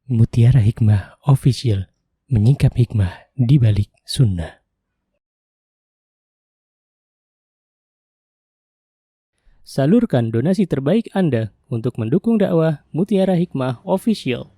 Mutiara Hikmah Official, menyingkap hikmah di balik sunnah. Salurkan donasi terbaik Anda untuk mendukung dakwah Mutiara Hikmah Official.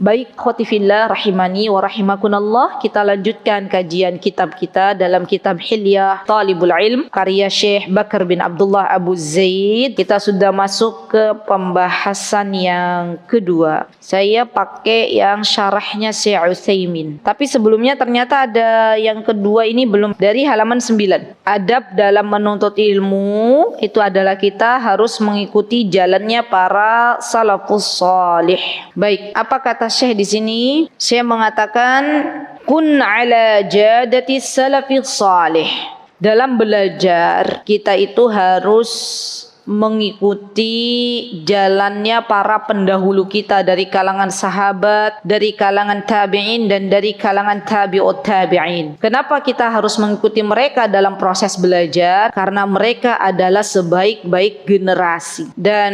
Baik, khotifillah rahimani wa rahimakunallah, kita lanjutkan kajian kitab kita dalam kitab Hilyah Talibul Ilm karya Syekh Bakar bin Abdullah Abu Zaid. Kita sudah masuk ke pembahasan yang kedua. Saya pakai yang syarahnya Syekh Utsaimin. Tapi sebelumnya ternyata ada yang kedua ini belum, dari halaman 9. Adab dalam menuntut ilmu itu adalah kita harus mengikuti jalannya para salafus salih. Baik, apa kata Syekh di sini? Syekh mengatakan kun ala jadati salafis salih. Dalam belajar kita itu harus mengikuti jalannya para pendahulu kita dari kalangan sahabat, dari kalangan tabi'in dan dari kalangan tabi'ut tabi'in. Kenapa kita harus mengikuti mereka dalam proses belajar? Karena mereka adalah sebaik-baik generasi. Dan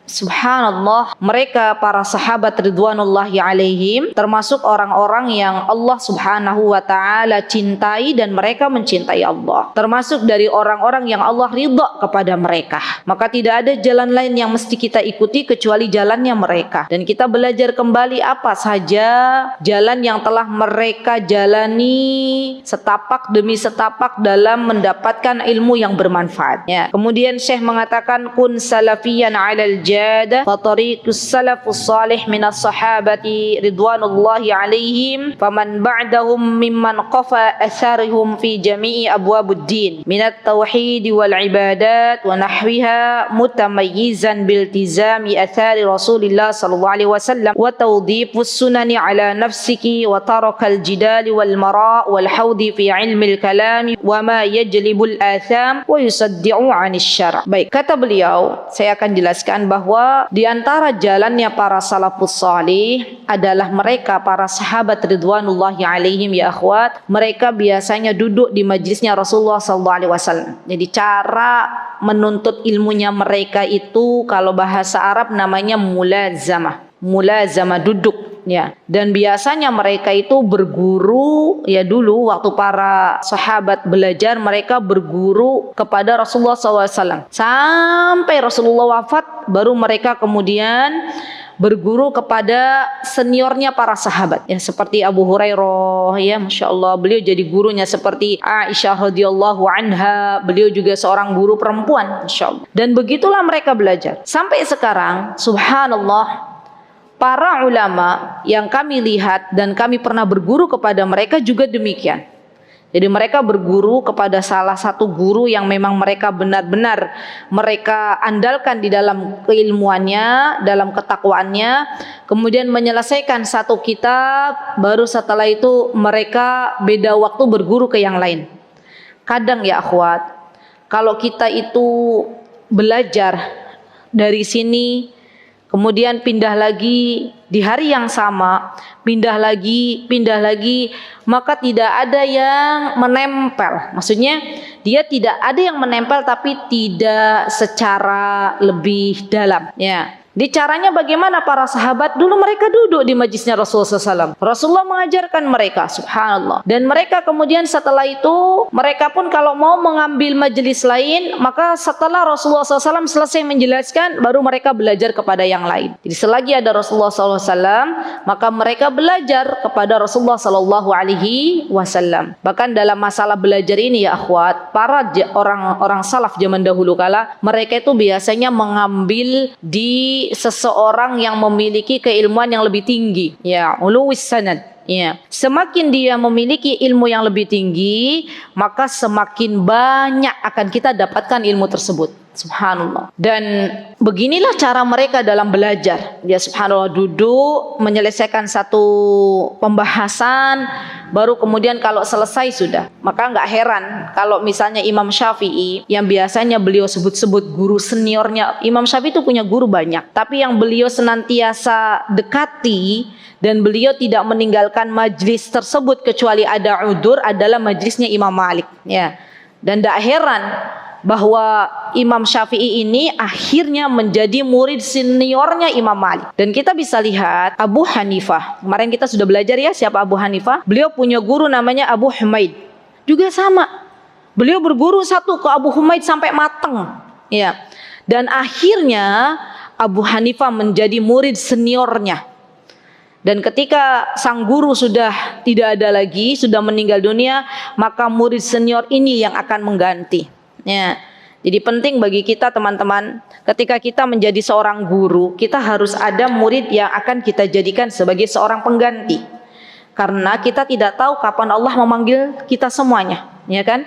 subhanallah, mereka para sahabat ridwanullahi alaihim termasuk orang-orang yang Allah subhanahu wa ta'ala cintai dan mereka mencintai Allah. Termasuk dari orang-orang yang Allah ridha kepada mereka. Maka tidak ada jalan lain yang mesti kita ikuti kecuali jalannya mereka. Dan kita belajar kembali apa saja jalan yang telah mereka jalani setapak demi setapak dalam mendapatkan ilmu yang bermanfaat. Ya. Kemudian Syekh mengatakan kun salafiyan alal fatariqus salafus salih minas sahabati ridwanullahi alaihim faman ba'dahum mimman qafa atharihum fi jami'i abwabuddin minat tauhid wal ibadat wa nahwiha mutamayyizan biltizami athari Rasulillah sallallahu alaihi wasallam wa tawdifus sunani ala nafsiki wa tarakal jidali wal mara wal haudi fi ilmil kalami wa ma yajlibul atham wa yusaddi'u 'anil syara'. Baik, kata beliau, saya akan jelaskan bahwa di antara jalannya para salafus salih adalah mereka para sahabat ridwanullahi alaihim ya akhwat. Mereka biasanya duduk di majlisnya Rasulullah sallallahu alaihi wasallam. Jadi cara menuntut ilmunya mereka itu kalau bahasa Arab namanya mulazamah. Mulazamah, duduk. Ya, dan biasanya mereka itu berguru, ya dulu waktu para sahabat belajar mereka berguru kepada Rasulullah SAW sampai Rasulullah wafat, baru mereka kemudian berguru kepada seniornya para sahabat, ya seperti Abu Hurairah, ya masya Allah beliau jadi gurunya, seperti Aisyah radhiyallahu anha, beliau juga seorang guru perempuan, masya Allah. Dan begitulah mereka belajar sampai sekarang, subhanallah. Para ulama yang kami lihat dan kami pernah berguru kepada mereka juga demikian. Jadi mereka berguru kepada salah satu guru yang memang mereka benar-benar mereka andalkan di dalam keilmuannya, dalam ketakwaannya, kemudian menyelesaikan satu kitab, baru setelah itu mereka beda waktu berguru ke yang lain. Kadang ya akhwat, kalau kita itu belajar dari sini kemudian pindah lagi di hari yang sama, pindah lagi, maka tidak ada yang menempel. Maksudnya dia tidak ada yang menempel tapi tidak secara lebih dalam. Ya. Di caranya bagaimana para sahabat dulu mereka duduk di majlisnya Rasulullah SAW. Rasulullah mengajarkan mereka, subhanallah. Dan mereka kemudian setelah itu mereka pun kalau mau mengambil majlis lain, maka setelah Rasulullah SAW selesai menjelaskan, baru mereka belajar kepada yang lain. Jadi selagi ada Rasulullah SAW, maka mereka belajar kepada Rasulullah SAW. Bahkan dalam masalah belajar ini ya akhwat, para orang salaf zaman dahulu kala, mereka itu biasanya mengambil di seseorang yang memiliki keilmuan yang lebih tinggi, ya uluwis sanad. Ya, semakin dia memiliki ilmu yang lebih tinggi, maka semakin banyak akan kita dapatkan ilmu tersebut. Subhanallah. Dan beginilah cara mereka dalam belajar. Dia subhanallah duduk menyelesaikan satu pembahasan, baru kemudian kalau selesai sudah. Maka nggak heran kalau misalnya Imam Syafi'i yang biasanya beliau sebut-sebut guru seniornya. Imam Syafi'i itu punya guru banyak, tapi yang beliau senantiasa dekati dan beliau tidak meninggalkan majlis tersebut kecuali ada udzur adalah majlisnya Imam Malik. Ya. Dan tidak heran bahwa Imam Syafi'i ini akhirnya menjadi murid seniornya Imam Malik. Dan kita bisa lihat Abu Hanifah. Kemarin kita sudah belajar ya siapa Abu Hanifah. Beliau punya guru namanya Abu Humaid. Juga sama. Beliau berguru satu ke Abu Humaid sampai mateng. Ya. Dan akhirnya Abu Hanifah menjadi murid seniornya. Dan ketika sang guru sudah tidak ada lagi, sudah meninggal dunia, maka murid senior ini yang akan mengganti. Ya. Jadi penting bagi kita teman-teman, ketika kita menjadi seorang guru, kita harus ada murid yang akan kita jadikan sebagai seorang pengganti. Karena kita tidak tahu kapan Allah memanggil kita semuanya, ya kan?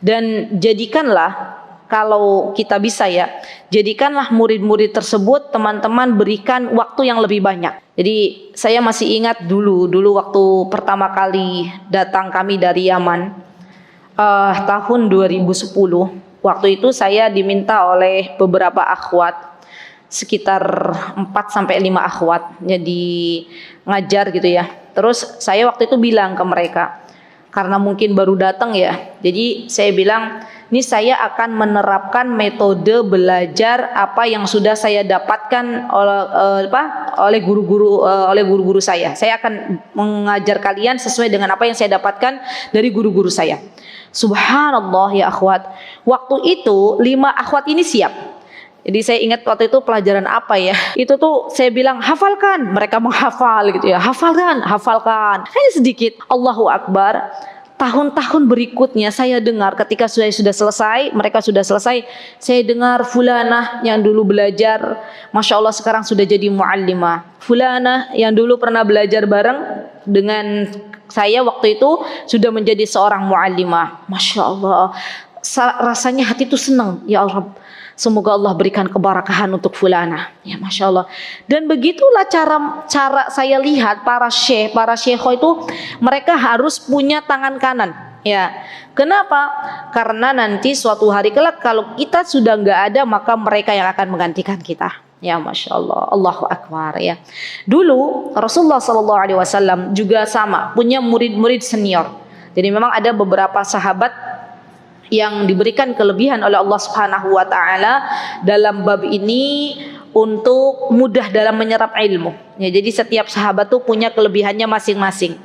Dan jadikanlah, kalau kita bisa ya, jadikanlah murid-murid tersebut teman-teman berikan waktu yang lebih banyak. Jadi saya masih ingat dulu waktu pertama kali datang kami dari Yaman, tahun 2010. Waktu itu saya diminta oleh beberapa akhwat, sekitar 4-5 akhwat, jadi ngajar gitu ya. Terus saya waktu itu bilang ke mereka, karena mungkin baru datang ya, jadi saya bilang, ini saya akan menerapkan metode belajar apa yang sudah saya dapatkan oleh guru-guru saya. Saya akan mengajar kalian sesuai dengan apa yang saya dapatkan dari guru-guru saya. Subhanallah ya akhwat, waktu itu 5 akhwat ini siap. Jadi saya ingat waktu itu pelajaran apa ya, itu tuh saya bilang hafalkan, mereka menghafal gitu ya, hafalkan. Hanya sedikit, Allahu Akbar. Tahun-tahun berikutnya saya dengar ketika saya sudah selesai, mereka sudah selesai, saya dengar fulanah yang dulu belajar, Masya Allah sekarang sudah jadi muallimah. Fulanah yang dulu pernah belajar bareng dengan saya waktu itu sudah menjadi seorang muallimah. Masya Allah, rasanya hati itu senang. Ya Allah, semoga Allah berikan keberkahan untuk fulana. Ya Masya Allah. Dan begitulah cara saya lihat para syekh itu, mereka harus punya tangan kanan. Ya, kenapa? Karena nanti suatu hari kelak kalau kita sudah nggak ada, maka mereka yang akan menggantikan kita. Ya Masya Allah, Allahu Akbar ya. Dulu Rasulullah SAW juga sama, punya murid-murid senior. Jadi memang ada beberapa sahabat yang diberikan kelebihan oleh Allah Subhanahu wa taala dalam bab ini untuk mudah dalam menyerap ilmu. Ya, jadi setiap sahabat tuh punya kelebihannya masing-masing.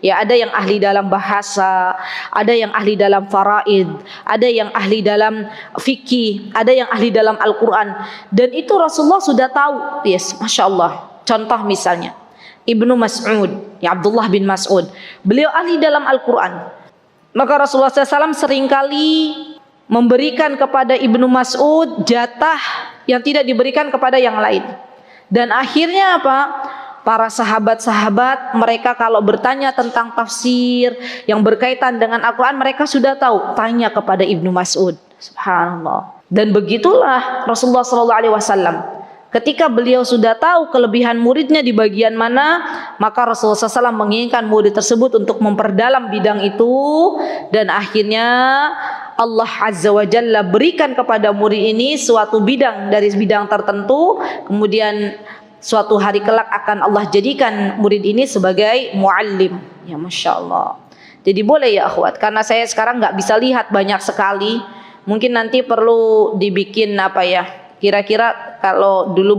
Ya, ada yang ahli dalam bahasa, ada yang ahli dalam faraid, ada yang ahli dalam fikih, ada yang ahli dalam Al-Qur'an. Dan itu Rasulullah sudah tahu. Yes, Masya Allah. Contoh misalnya Ibnu Mas'ud, ya Abdullah bin Mas'ud. Beliau ahli dalam Al-Qur'an. Maka Rasulullah SAW seringkali memberikan kepada Ibnu Mas'ud jatah yang tidak diberikan kepada yang lain. Dan akhirnya apa? Para sahabat-sahabat mereka kalau bertanya tentang tafsir yang berkaitan dengan Al-Quran, mereka sudah tahu, tanya kepada Ibnu Mas'ud. Subhanallah. Dan begitulah Rasulullah SAW. Ketika beliau sudah tahu kelebihan muridnya di bagian mana, maka Rasulullah SAW menginginkan murid tersebut untuk memperdalam bidang itu. Dan akhirnya Allah Azza wa Jalla berikan kepada murid ini suatu bidang dari bidang tertentu. Kemudian suatu hari kelak akan Allah jadikan murid ini sebagai muallim. Ya Masya Allah. Jadi boleh ya akhwat, karena saya sekarang nggak bisa lihat banyak sekali. Mungkin nanti perlu dibikin apa ya, kira-kira kalau dulu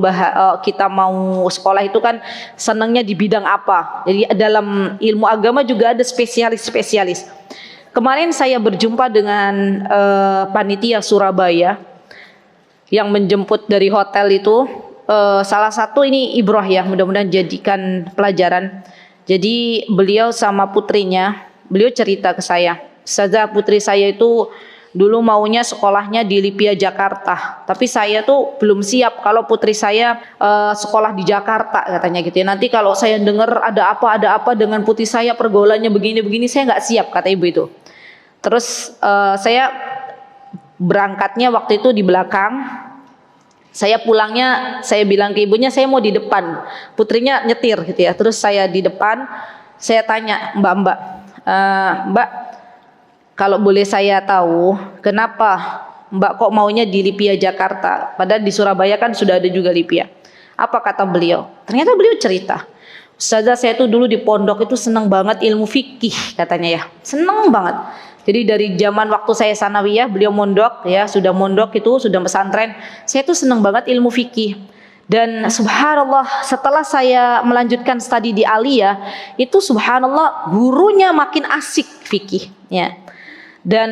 kita mau sekolah itu kan senangnya di bidang apa. Jadi dalam ilmu agama juga ada spesialis-spesialis. Kemarin saya berjumpa dengan panitia Surabaya yang menjemput dari hotel itu. Salah satu ini ibrah ya, mudah-mudahan jadikan pelajaran. Jadi beliau sama putrinya, beliau cerita ke saya, Ustazah, putri saya itu dulu maunya sekolahnya di Lipia Jakarta, tapi saya tuh belum siap kalau putri saya sekolah di Jakarta katanya gitu ya. Nanti kalau saya dengar ada apa dengan putri saya pergaulannya begini-begini, saya nggak siap kata ibu itu. Terus saya berangkatnya waktu itu di belakang. Saya pulangnya, saya bilang ke ibunya saya mau di depan, putrinya nyetir gitu ya. Terus saya di depan, saya tanya Mbak, kalau boleh saya tahu kenapa Mbak kok maunya di Lipia Jakarta, padahal di Surabaya kan sudah ada juga Lipia. Apa kata beliau? Ternyata beliau cerita, Ustazah, saya tuh dulu di pondok itu seneng banget ilmu fikih katanya ya, seneng banget. Jadi dari zaman waktu saya sanawiyah, beliau mondok ya, sudah mondok itu, sudah pesantren. Saya tuh senang banget ilmu fikih. Dan subhanallah, setelah saya melanjutkan studi di Aliyah, itu subhanallah gurunya makin asik fikih ya. Dan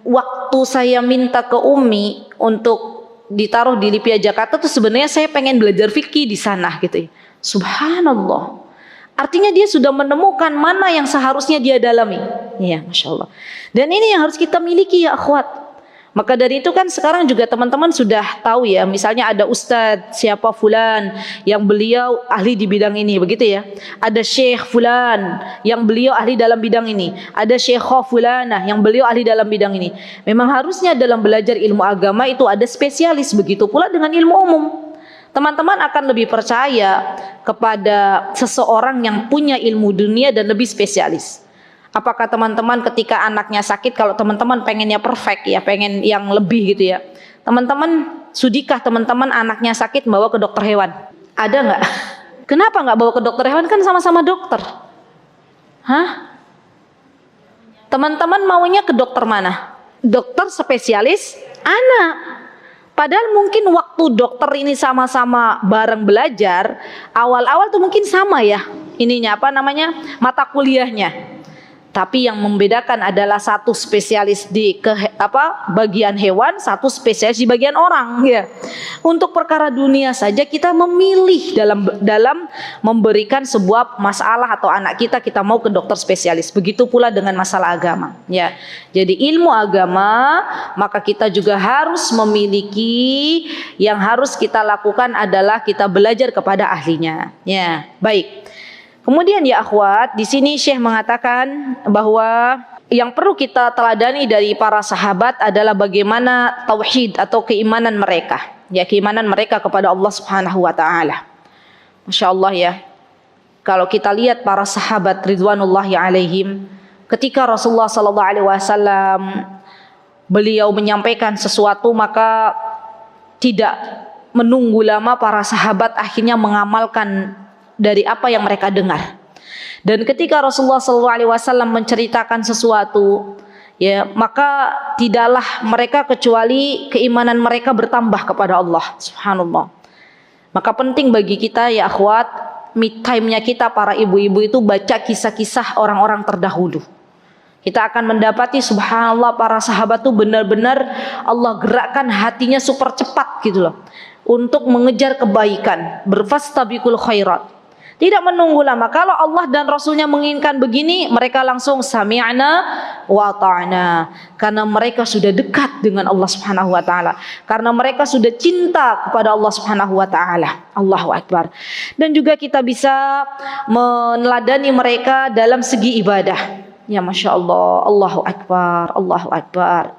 waktu saya minta ke Umi untuk ditaruh di Lipia Jakarta tuh sebenarnya saya pengen belajar fikih di sana gitu ya. Subhanallah. Artinya dia sudah menemukan mana yang seharusnya dia dalami. Ya, Masya Allah. Dan ini yang harus kita miliki ya akhwat. Maka dari itu kan sekarang juga teman-teman sudah tahu ya. Misalnya ada ustadz siapa fulan yang beliau ahli di bidang ini, begitu ya. Ada syekh fulan yang beliau ahli dalam bidang ini. Ada syekhah fulanah yang beliau ahli dalam bidang ini. Memang harusnya dalam belajar ilmu agama itu ada spesialis, begitu pula dengan ilmu umum. Teman-teman akan lebih percaya kepada seseorang yang punya ilmu dunia dan lebih spesialis. Apakah teman-teman ketika anaknya sakit, kalau teman-teman pengennya perfect ya, pengen yang lebih gitu ya, teman-teman sudikah teman-teman anaknya sakit bawa ke dokter hewan? Ada nggak? Kenapa nggak bawa ke dokter hewan? Kan sama-sama dokter. Hah? Teman-teman maunya ke dokter mana? Dokter spesialis anak. Padahal mungkin waktu dokter ini sama-sama bareng belajar, awal-awal tuh mungkin sama ya, ininya apa namanya, mata kuliahnya. Tapi yang membedakan adalah satu spesialis di bagian hewan, satu spesialis di bagian orang ya. Untuk perkara dunia saja kita memilih dalam memberikan sebuah masalah atau anak kita mau ke dokter spesialis. Begitu pula dengan masalah agama ya. Jadi ilmu agama maka kita juga harus memiliki, yang harus kita lakukan adalah kita belajar kepada ahlinya ya. Baik. Kemudian ya akhwat, di sini Syekh mengatakan bahwa yang perlu kita teladani dari para sahabat adalah bagaimana tauhid atau keimanan mereka. Ya, keimanan mereka kepada Allah Subhanahu wa taala. Masya Allah ya. Kalau kita lihat para sahabat ridwanullahi alaihim, ketika Rasulullah sallallahu alaihi wasallam beliau menyampaikan sesuatu, maka tidak menunggu lama para sahabat akhirnya mengamalkan dari apa yang mereka dengar. Dan ketika Rasulullah SAW menceritakan sesuatu, ya, maka tidaklah mereka kecuali keimanan mereka bertambah kepada Allah Subhanallah. Maka penting bagi kita ya akhwat, me time-nya kita para ibu-ibu itu baca kisah-kisah orang-orang terdahulu. Kita akan mendapati subhanallah para sahabat itu benar-benar Allah gerakkan hatinya super cepat gitu loh, untuk mengejar kebaikan, berfastabiqul khairat. Tidak menunggu lama. Kalau Allah dan Rasulnya menginginkan begini, mereka langsung sami'na wa ta'na. Karena mereka sudah dekat dengan Allah Subhanahu wa taala. Karena mereka sudah cinta kepada Allah Subhanahu wa taala. Allahu akbar. Dan juga kita bisa meneladani mereka dalam segi ibadah. Ya Masya Allah, Allahu akbar, Allahu akbar.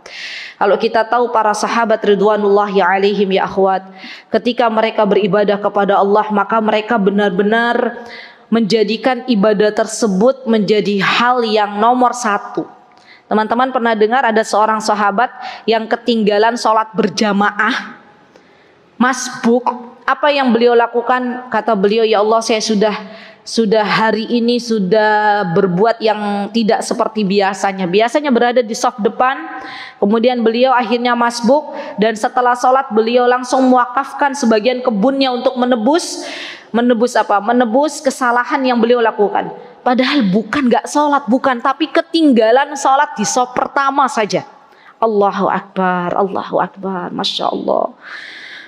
Kalau kita tahu para sahabat ridwanullahi alaihim ya akhwat, ketika mereka beribadah kepada Allah, maka mereka benar-benar menjadikan ibadah tersebut menjadi hal yang nomor satu. Teman-teman pernah dengar ada seorang sahabat yang ketinggalan sholat berjamaah, masbuk. Apa yang beliau lakukan? Kata beliau, ya Allah, saya sudah hari ini sudah berbuat yang tidak seperti biasanya. Biasanya berada di saf depan, kemudian beliau akhirnya masbuk, dan setelah sholat beliau langsung mewakafkan sebagian kebunnya untuk menebus apa? Menebus kesalahan yang beliau lakukan. Padahal bukan gak sholat, bukan, tapi ketinggalan sholat di saf pertama saja. Allahu akbar, Allahu akbar, Masya Allah.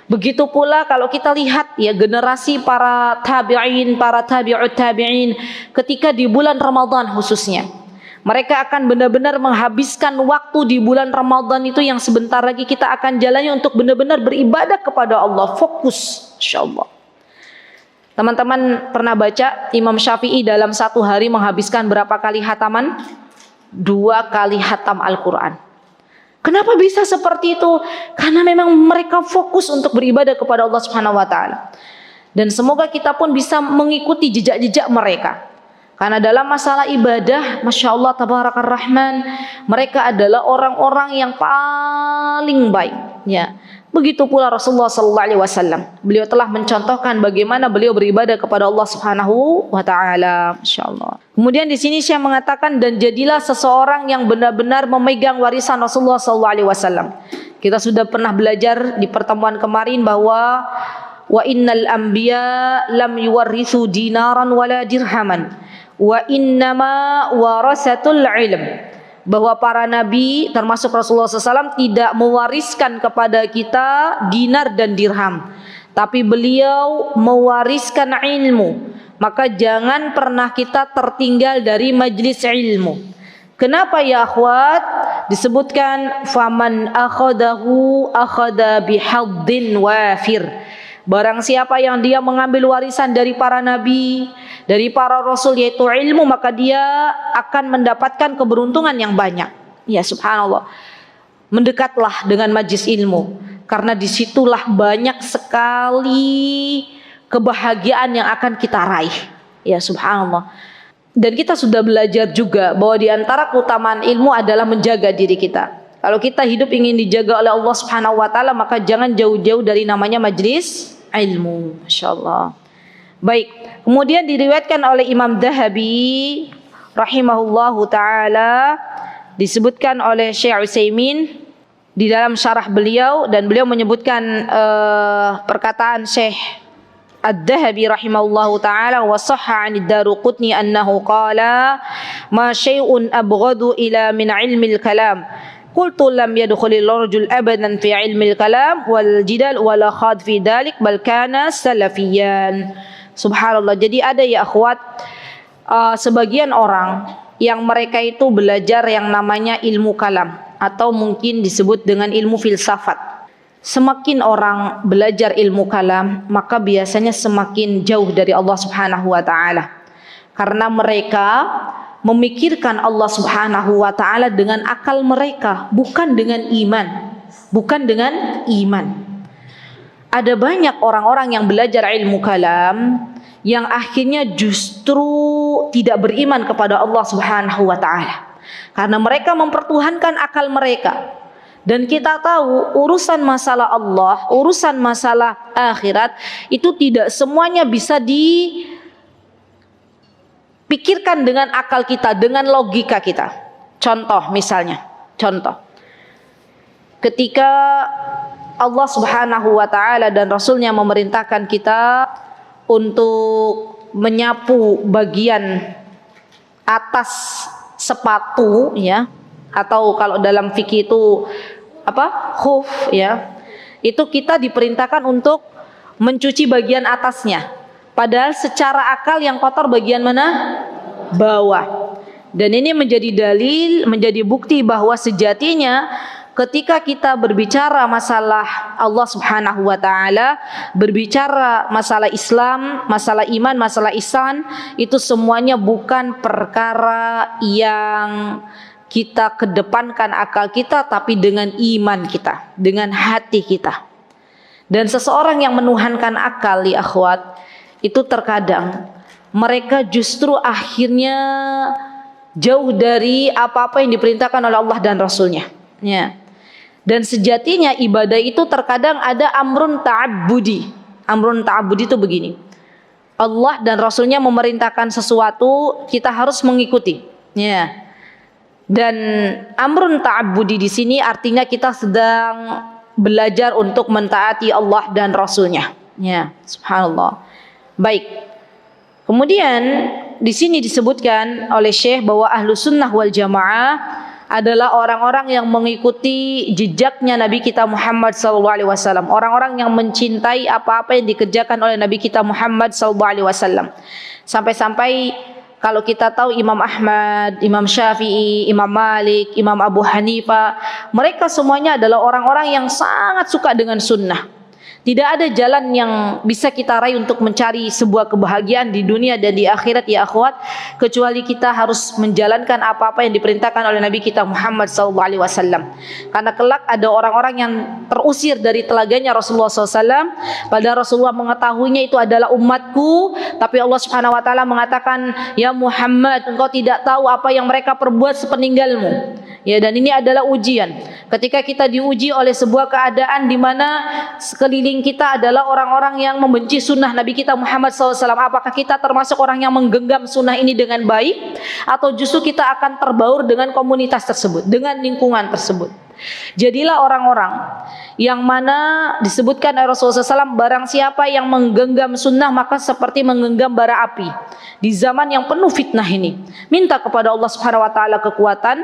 Begitu pula kalau kita lihat ya generasi para tabi'in, para tabi'ut tabi'in, ketika di bulan Ramadan khususnya, mereka akan benar-benar menghabiskan waktu di bulan Ramadan itu yang sebentar lagi kita akan jalani untuk benar-benar beribadah kepada Allah, fokus, insyaallah. Teman-teman pernah baca Imam Syafi'i dalam satu hari menghabiskan berapa kali hataman? 2 kali hatam Al-Quran. Kenapa bisa seperti itu? Karena memang mereka fokus untuk beribadah kepada Allah Subhanahu wa taala. Dan semoga kita pun bisa mengikuti jejak-jejak mereka. Karena dalam masalah ibadah, Masya Allah Tabarakar Rahman, mereka adalah orang-orang yang paling baik ya. Begitu pula Rasulullah sallallahu alaihi wasallam. Beliau telah mencontohkan bagaimana beliau beribadah kepada Allah Subhanahu wa taala. Masyaallah. Kemudian di sini Syekh mengatakan, dan jadilah seseorang yang benar-benar memegang warisan Rasulullah sallallahu alaihi wasallam. Kita sudah pernah belajar di pertemuan kemarin bahwa wa innal anbiya lam yuwarrithu dinaran wala dirhaman wa innama warasatul ilm, bahwa para nabi termasuk Rasulullah SAW tidak mewariskan kepada kita dinar dan dirham, tapi beliau mewariskan ilmu. Maka jangan pernah kita tertinggal dari majlis ilmu. Kenapa ya akhwat? Disebutkan faman akhadahu akhada bihaddin wafir. Barang siapa yang dia mengambil warisan dari para nabi, dari para rasul, yaitu ilmu, maka dia akan mendapatkan keberuntungan yang banyak. Ya subhanallah. Mendekatlah dengan majlis ilmu, karena disitulah banyak sekali kebahagiaan yang akan kita raih. Ya subhanallah. Dan kita sudah belajar juga bahwa di antara keutamaan ilmu adalah menjaga diri kita. Kalau kita hidup ingin dijaga oleh Allah Subhanahu wa taala, maka jangan jauh-jauh dari namanya majlis ilmu. Masyaallah. Baik, kemudian diriwayatkan oleh Imam Dhahabi rahimahullahu taala, disebutkan oleh Syekh Utsaimin di dalam syarah beliau, dan beliau menyebutkan perkataan Syekh Ad-Dhahabi rahimahullahu taala, wa sahha 'an ad-Daruqutni annahu qala ma syai'un abghadu ila min 'ilmil kalam. Qultu lam yadkhulil rajul abadan fi ilmil kalam wal jidal wala khad fi dalik bal kana salafiyan. Subhanallah. Jadi ada ya akhwat, sebagian orang yang mereka itu belajar yang namanya ilmu kalam, atau mungkin disebut dengan ilmu filsafat. Semakin orang belajar ilmu kalam, maka biasanya semakin jauh dari Allah Subhanahu wa taala. Karena mereka memikirkan Allah Subhanahu wa taala dengan akal mereka, bukan dengan iman. Bukan dengan iman. Ada banyak orang-orang yang belajar ilmu kalam yang akhirnya justru tidak beriman kepada Allah Subhanahu wa taala. Karena mereka mempertuhankan akal mereka. Dan kita tahu urusan masalah Allah, urusan masalah akhirat itu tidak semuanya bisa pikirkan dengan akal kita, dengan logika kita. Contoh misalnya, ketika Allah Subhanahu wa taala dan Rasulnya memerintahkan kita untuk menyapu bagian atas sepatu, ya, atau kalau dalam fikih itu khuf, ya, itu kita diperintahkan untuk mencuci bagian atasnya. Padahal secara akal yang kotor bagian mana? Bawah. Dan ini menjadi dalil, menjadi bukti bahwa sejatinya ketika kita berbicara masalah Allah Subhanahu wa taala, berbicara masalah Islam, masalah iman, masalah ihsan, itu semuanya bukan perkara yang kita kedepankan akal kita, tapi dengan iman kita, dengan hati kita. Dan seseorang yang menuhankan akal, ya akhwat, itu terkadang mereka justru akhirnya jauh dari apa-apa yang diperintahkan oleh Allah dan Rasulnya, ya. Dan sejatinya ibadah itu terkadang ada amrun ta'abbudi. Amrun ta'abbudi itu begini, Allah dan Rasulnya memerintahkan sesuatu, kita harus mengikuti, ya. Dan amrun ta'abbudi di sini artinya kita sedang belajar untuk mentaati Allah dan Rasulnya, ya. Subhanallah. Baik. Kemudian di sini disebutkan oleh Syekh bahwa ahlu sunnah wal jamaah adalah orang-orang yang mengikuti jejaknya Nabi kita Muhammad SAW. Orang-orang yang mencintai apa-apa yang dikerjakan oleh Nabi kita Muhammad SAW. Sampai-sampai kalau kita tahu Imam Ahmad, Imam Syafi'i, Imam Malik, Imam Abu Hanifah, mereka semuanya adalah orang-orang yang sangat suka dengan sunnah. Tidak ada jalan yang bisa kita raih untuk mencari sebuah kebahagiaan di dunia dan di akhirat, ya akhwat, kecuali kita harus menjalankan apa-apa yang diperintahkan oleh Nabi kita Muhammad SAW. Karena kelak ada orang-orang yang terusir dari telaganya Rasulullah SAW, padahal Rasulullah mengetahuinya itu adalah umatku, tapi Allah Subhanahu Wa Taala mengatakan, ya Muhammad, engkau tidak tahu apa yang mereka perbuat sepeninggalmu. Ya, dan ini adalah ujian. Ketika kita diuji oleh sebuah keadaan di mana sekeliling kita adalah orang-orang yang membenci sunnah Nabi kita Muhammad SAW, apakah kita termasuk orang yang menggenggam sunnah ini dengan baik, atau justru kita akan terbaur dengan komunitas tersebut, dengan lingkungan tersebut? Jadilah orang-orang yang mana disebutkan oleh Rasulullah SAW, barang siapa yang menggenggam sunnah maka seperti menggenggam bara api. Di zaman yang penuh fitnah ini, minta kepada Allah Subhanahu wa taala kekuatan,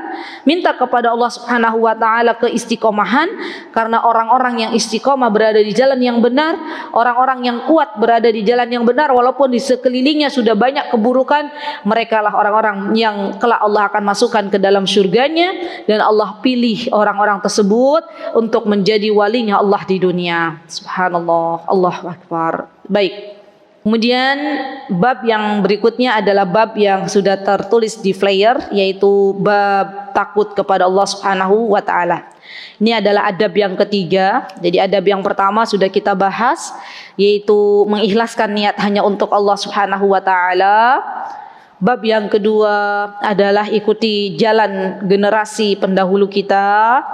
minta kepada Allah Subhanahu wa taala keistiqomahan, karena orang-orang yang istiqomah berada di jalan yang benar, orang-orang yang kuat berada di jalan yang benar walaupun di sekelilingnya sudah banyak keburukan, mereka lah orang-orang yang kelak Allah akan masukkan ke dalam surganya, dan Allah pilih orang-orang tersebut untuk menjadi walinya Allah di dunia. Subhanallah, Allahu Akbar. Baik. Kemudian bab yang berikutnya adalah bab yang sudah tertulis di flyer, yaitu bab takut kepada Allah Subhanahu wa taala. Ini adalah adab yang ketiga. Jadi adab yang pertama sudah kita bahas, yaitu mengikhlaskan niat hanya untuk Allah Subhanahu wa taala. Bab yang kedua adalah ikuti jalan generasi pendahulu kita.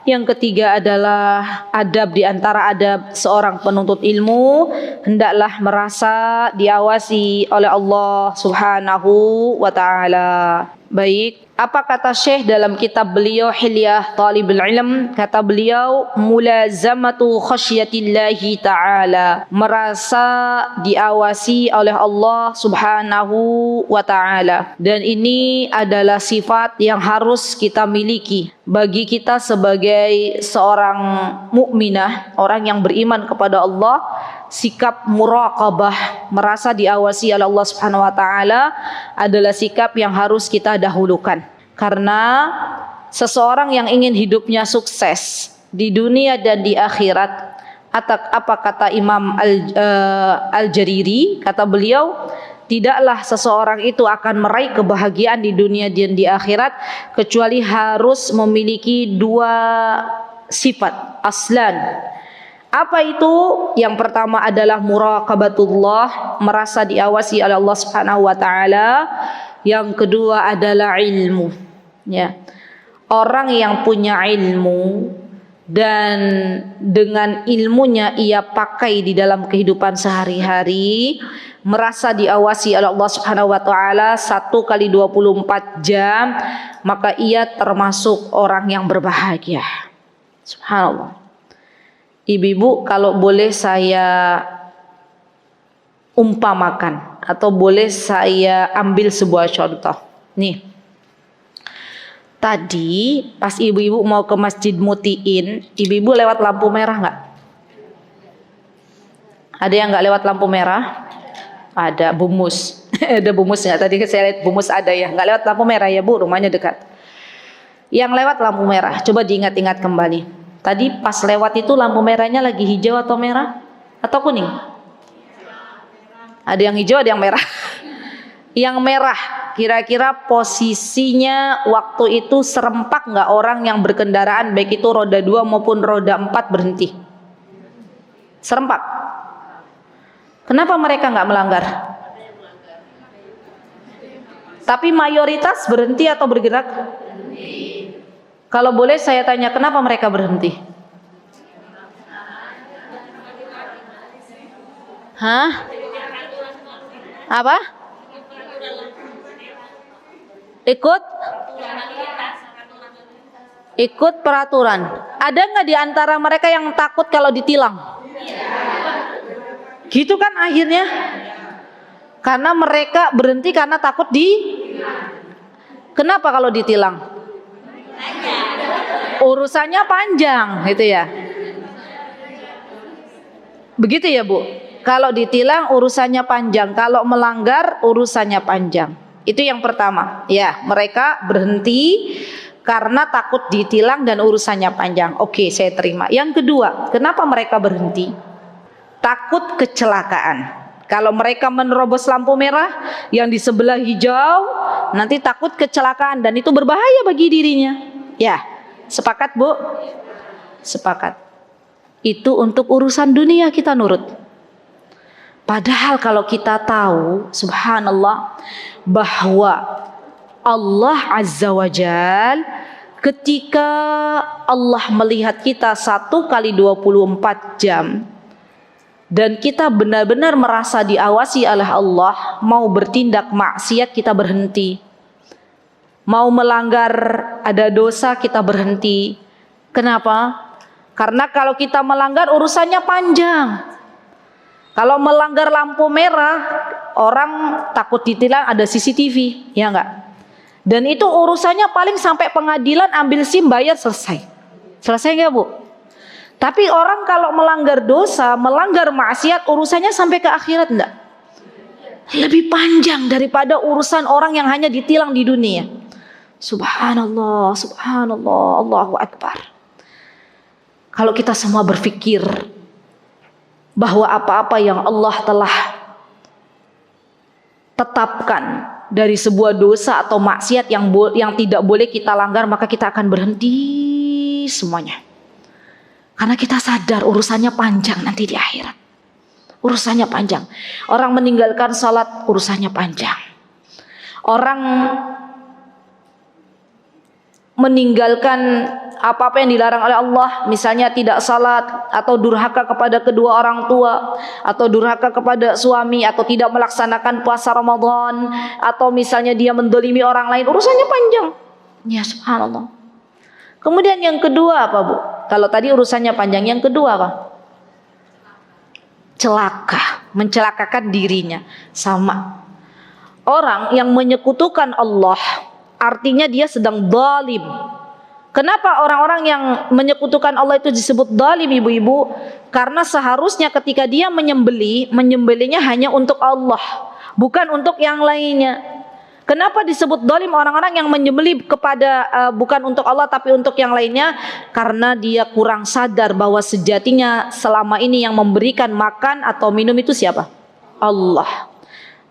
Yang ketiga adalah adab di antara adab seorang penuntut ilmu, hendaklah merasa diawasi oleh Allah Subhanahu wa taala. Baik, apa kata Syekh dalam kitab beliau Hilyah Talibul Ilm? Kata beliau, mulazamatu khasyatillahi ta'ala, merasa diawasi oleh Allah Subhanahu wa ta'ala. Dan ini adalah sifat yang harus kita miliki bagi kita sebagai seorang mukminah, orang yang beriman kepada Allah. Sikap muraqabah, merasa diawasi oleh Allah Subhanahu wa taala, adalah sikap yang harus kita dahulukan. Karena seseorang yang ingin hidupnya sukses di dunia dan di akhirat, apa kata Imam Al-Jariri, kata beliau, tidaklah seseorang itu akan meraih kebahagiaan di dunia dan di akhirat kecuali harus memiliki dua sifat aslan. Apa itu? Yang pertama adalah muraqabatullah, merasa diawasi oleh Allah Subhanahu wa taala. Yang kedua adalah ilmu. Ya. Orang yang punya ilmu dan dengan ilmunya ia pakai di dalam kehidupan sehari-hari, merasa diawasi oleh Allah Subhanahu wa taala 1x24 jam, maka ia termasuk orang yang berbahagia. Subhanallah. Ibu-ibu, kalau boleh saya umpamakan atau boleh saya ambil sebuah contoh. Nih. Tadi pas ibu-ibu mau ke Masjid Mutiin, ibu-ibu lewat lampu merah enggak? Ada yang enggak lewat lampu merah? Ada, Bumus. Ada Bumus enggak? Tadi saya lihat Bumus ada ya. Enggak lewat lampu merah ya, Bu, rumahnya dekat. Yang lewat lampu merah, coba diingat-ingat kembali. Tadi pas lewat itu lampu merahnya lagi hijau atau merah? Atau kuning? Ada yang hijau, ada yang merah. Yang merah, kira-kira posisinya waktu itu serempak nggak orang yang berkendaraan, baik itu roda 2 maupun roda 4 berhenti? Serempak. Kenapa mereka nggak melanggar? Tapi mayoritas berhenti atau bergerak? Kalau boleh saya tanya, kenapa mereka berhenti? Hah? Apa? Ikut peraturan. Ada nggak di antara mereka yang takut kalau ditilang? Gitu kan akhirnya? Karena mereka berhenti karena takut Kenapa kalau ditilang? Urusannya panjang, gitu ya. Begitu ya, Bu. Kalau ditilang urusannya panjang, kalau melanggar urusannya panjang. Itu yang pertama. Ya, mereka berhenti karena takut ditilang dan urusannya panjang. Oke, saya terima. Yang kedua, kenapa mereka berhenti? Takut kecelakaan. Kalau mereka menerobos lampu merah yang di sebelah hijau, nanti takut kecelakaan dan itu berbahaya bagi dirinya. Ya, sepakat, Bu? Sepakat. Itu untuk urusan dunia kita nurut. Padahal kalau kita tahu, subhanallah, bahwa Allah Azza wa Jal ketika Allah melihat kita 1 kali 24 jam dan kita benar-benar merasa diawasi oleh Allah, mau bertindak maksiat kita berhenti, mau melanggar ada dosa kita berhenti. Kenapa? Karena kalau kita melanggar urusannya panjang. Kalau melanggar lampu merah, orang takut ditilang, ada CCTV, ya enggak? Dan itu urusannya paling sampai pengadilan, ambil SIM, bayar, selesai. Selesai enggak, Bu? Tapi orang kalau melanggar dosa, melanggar maksiat, urusannya sampai ke akhirat enggak? Lebih panjang daripada urusan orang yang hanya ditilang di dunia. Subhanallah, subhanallah, Allahu Akbar. Kalau kita semua berpikir bahwa apa-apa yang Allah telah tetapkan dari sebuah dosa atau maksiat yang tidak boleh kita langgar, maka kita akan berhenti semuanya. Karena kita sadar urusannya panjang nanti di akhirat. Urusannya panjang. Orang meninggalkan salat, urusannya panjang. Orang meninggalkan apa-apa yang dilarang oleh Allah, misalnya tidak salat, atau durhaka kepada kedua orang tua, atau durhaka kepada suami, atau tidak melaksanakan puasa Ramadan, atau misalnya dia mendolimi orang lain, urusannya panjang. Ya subhanallah. Kemudian yang kedua apa, Bu? Kalau tadi urusannya panjang, yang kedua apa? Celaka, mencelakakan dirinya. Sama. Orang yang menyekutukan Allah, artinya dia sedang zalim. Kenapa orang-orang yang menyekutukan Allah itu disebut zalim, ibu-ibu? Karena seharusnya ketika dia menyembelihnya hanya untuk Allah, bukan untuk yang lainnya. Kenapa disebut zalim orang-orang yang menyembelih kepada bukan untuk Allah tapi untuk yang lainnya? Karena dia kurang sadar bahwa sejatinya selama ini yang memberikan makan atau minum itu siapa? Allah.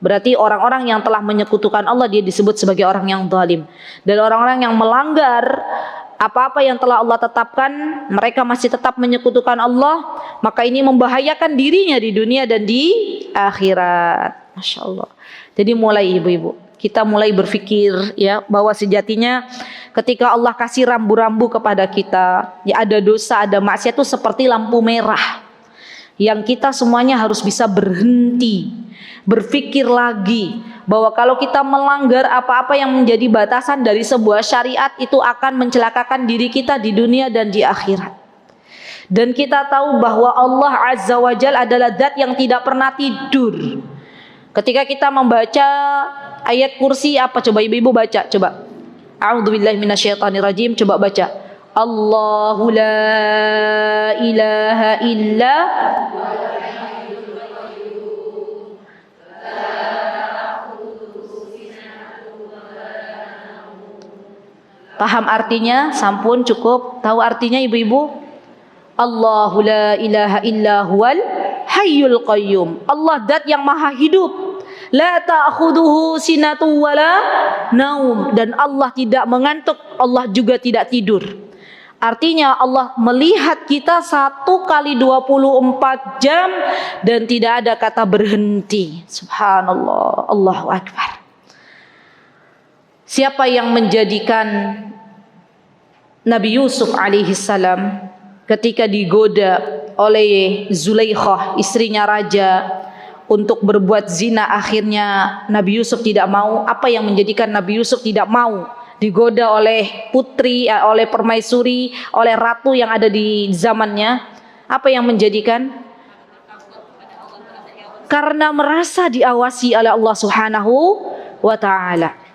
Berarti orang-orang yang telah menyekutukan Allah, dia disebut sebagai orang yang zalim. Dan orang-orang yang melanggar apa-apa yang telah Allah tetapkan, mereka masih tetap menyekutukan Allah, maka ini membahayakan dirinya di dunia dan di akhirat. Masya Allah. Jadi mulai ibu-ibu, kita mulai berpikir ya bahwa sejatinya ketika Allah kasih rambu-rambu kepada kita, ya ada dosa, ada maksiat itu seperti lampu merah yang kita semuanya harus bisa berhenti, berpikir lagi bahwa kalau kita melanggar apa-apa yang menjadi batasan dari sebuah syariat itu akan mencelakakan diri kita di dunia dan di akhirat. Dan kita tahu bahwa Allah Azza wa Jalla adalah zat yang tidak pernah tidur. Ketika kita membaca ayat kursi, apa coba ibu-ibu baca, coba. A'udzubillahi minasyaitonirrajim, coba baca. Allahu la ilaha illa Paham artinya? Sampun cukup. Tahu artinya ibu-ibu? Allahu la ilaha illa huwal hayyul qayyum. Allah zat yang maha hidup. La ta'khudhuhu sinatu wala naum. Dan Allah tidak mengantuk, Allah juga tidak tidur. Artinya Allah melihat kita 1 kali 24 jam dan tidak ada kata berhenti. Subhanallah, Allahu Akbar. Siapa yang menjadikan Nabi Yusuf alaihissalam ketika digoda oleh Zulaikhah, istrinya raja, untuk berbuat zina, akhirnya Nabi Yusuf tidak mau? Apa yang menjadikan Nabi Yusuf tidak mau digoda oleh putri, oleh permaisuri, oleh ratu yang ada di zamannya? Apa yang menjadikan? Karena merasa diawasi oleh Allah Subhanahu wa ta'ala.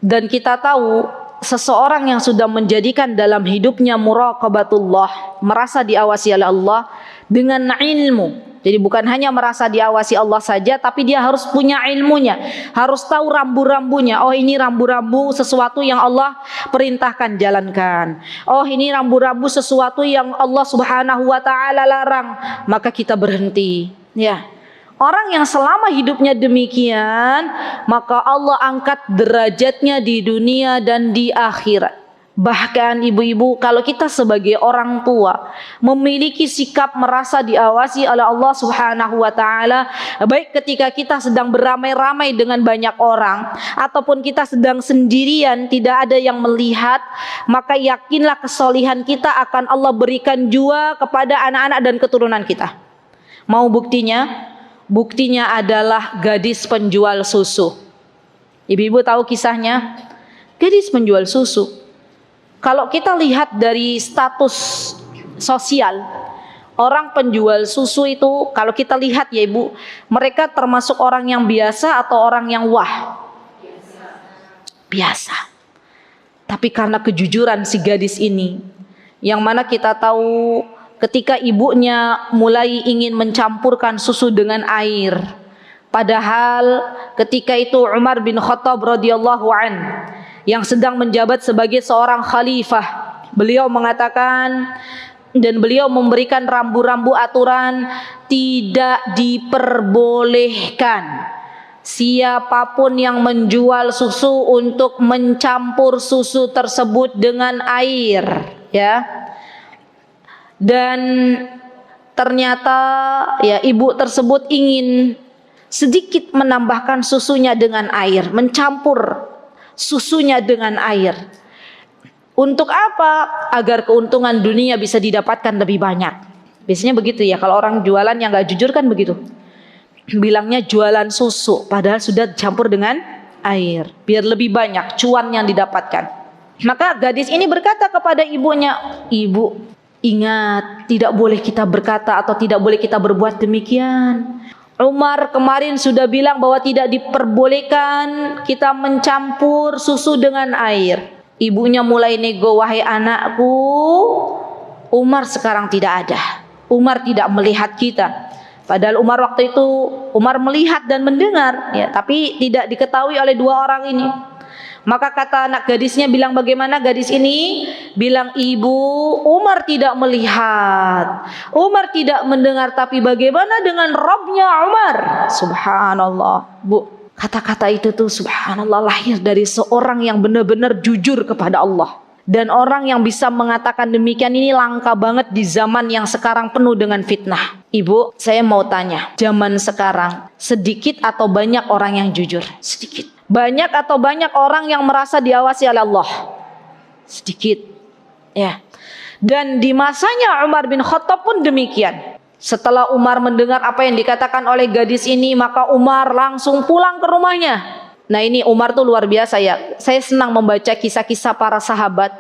Dan kita tahu seseorang yang sudah menjadikan dalam hidupnya muraqabatullah, merasa diawasi oleh Allah dengan ilmu. Jadi bukan hanya merasa diawasi Allah saja, tapi dia harus punya ilmunya, harus tahu rambu-rambunya. Oh, ini rambu-rambu sesuatu yang Allah perintahkan, jalankan. Oh, ini rambu-rambu sesuatu yang Allah Subhanahu wa ta'ala larang, maka kita berhenti. Ya. Orang yang selama hidupnya demikian, maka Allah angkat derajatnya di dunia dan di akhirat. Bahkan ibu-ibu, kalau kita sebagai orang tua memiliki sikap merasa diawasi oleh Allah Subhanahu wa taala, baik ketika kita sedang beramai-ramai dengan banyak orang ataupun kita sedang sendirian tidak ada yang melihat, maka yakinlah kesolihan kita akan Allah berikan jua kepada anak-anak dan keturunan kita. Mau buktinya? Buktinya adalah gadis penjual susu. Ibu-ibu tahu kisahnya? Gadis penjual susu. Kalau kita lihat dari status sosial, orang penjual susu itu kalau kita lihat ya ibu, mereka termasuk orang yang biasa atau orang yang wah? Biasa. Tapi karena kejujuran si gadis ini, yang mana kita tahu ketika ibunya mulai ingin mencampurkan susu dengan air, padahal ketika itu Umar bin Khattab radhiyallahu an yang sedang menjabat sebagai seorang khalifah, beliau mengatakan dan beliau memberikan rambu-rambu aturan, tidak diperbolehkan siapapun yang menjual susu untuk mencampur susu tersebut dengan air, ya. Dan ternyata ya ibu tersebut ingin sedikit menambahkan susunya dengan air, mencampur susunya dengan air. Untuk apa? Agar keuntungan dunia bisa didapatkan lebih banyak. Biasanya begitu ya, kalau orang jualan yang gak jujur kan begitu. Bilangnya jualan susu, padahal sudah dicampur dengan air, biar lebih banyak cuan yang didapatkan. Maka gadis ini berkata kepada ibunya, "Ibu, ingat, tidak boleh kita berkata atau tidak boleh kita berbuat demikian. Umar kemarin sudah bilang bahwa tidak diperbolehkan kita mencampur susu dengan air." Ibunya mulai nego, "Wahai anakku, Umar sekarang tidak ada. Umar tidak melihat kita." Padahal Umar waktu itu melihat dan mendengar, ya, tapi tidak diketahui oleh dua orang ini. Maka kata anak gadisnya, bilang bagaimana gadis ini? Bilang, "Ibu, Umar tidak melihat, Umar tidak mendengar, tapi bagaimana dengan Rabbnya Umar?" Subhanallah, Bu. Kata-kata itu tuh subhanallah lahir dari seorang yang benar-benar jujur kepada Allah. Dan orang yang bisa mengatakan demikian ini langka banget di zaman yang sekarang penuh dengan fitnah. Ibu, saya mau tanya, zaman sekarang sedikit atau banyak orang yang jujur? Sedikit. Banyak atau banyak orang yang merasa diawasi oleh Allah? Sedikit, ya. Dan di masanya Umar bin Khattab pun demikian. Setelah Umar mendengar apa yang dikatakan oleh gadis ini, maka Umar langsung pulang ke rumahnya. Nah, ini Umar tuh luar biasa ya. Saya senang membaca kisah-kisah para sahabat.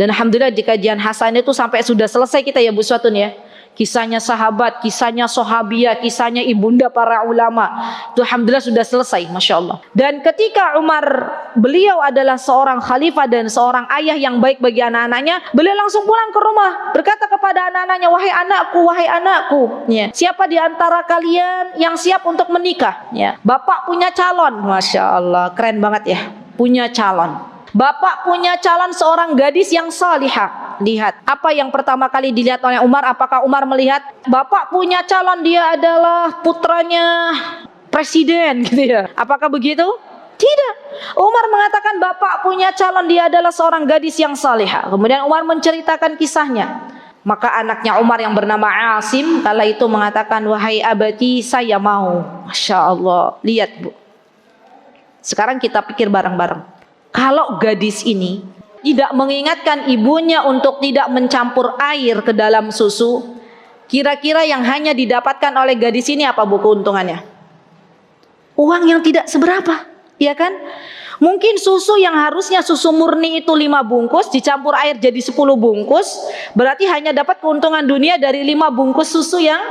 Dan alhamdulillah di kajian Hasan itu sampai sudah selesai kita ya Bu Suatun ya. Kisahnya sahabat, kisahnya sahabiah, kisahnya ibunda para ulama. Itu alhamdulillah sudah selesai, Masya Allah. Dan ketika Umar, beliau adalah seorang khalifah dan seorang ayah yang baik bagi anak-anaknya, beliau langsung pulang ke rumah, berkata kepada anak-anaknya, wahai anakku, ya, siapa di antara kalian yang siap untuk menikah? Ya, bapak punya calon." Masya Allah, keren banget ya, punya calon. Bapak punya calon seorang gadis yang salihah. Lihat, apa yang pertama kali dilihat oleh Umar? Apakah Umar melihat bapak punya calon dia adalah putranya presiden gitu ya? Apakah begitu? Tidak. Umar mengatakan bapak punya calon dia adalah seorang gadis yang salihah. Kemudian Umar menceritakan kisahnya. Maka anaknya Umar yang bernama Asim kala itu mengatakan, "Wahai abati, saya mau." Masya Allah. Lihat Bu. Sekarang kita pikir bareng-bareng. Kalau gadis ini tidak mengingatkan ibunya untuk tidak mencampur air ke dalam susu, kira-kira yang hanya didapatkan oleh gadis ini apa Bu keuntungannya? Uang yang tidak seberapa, ya kan? Mungkin susu yang harusnya susu murni itu 5 bungkus dicampur air jadi 10 bungkus, berarti hanya dapat keuntungan dunia dari 5 bungkus susu yang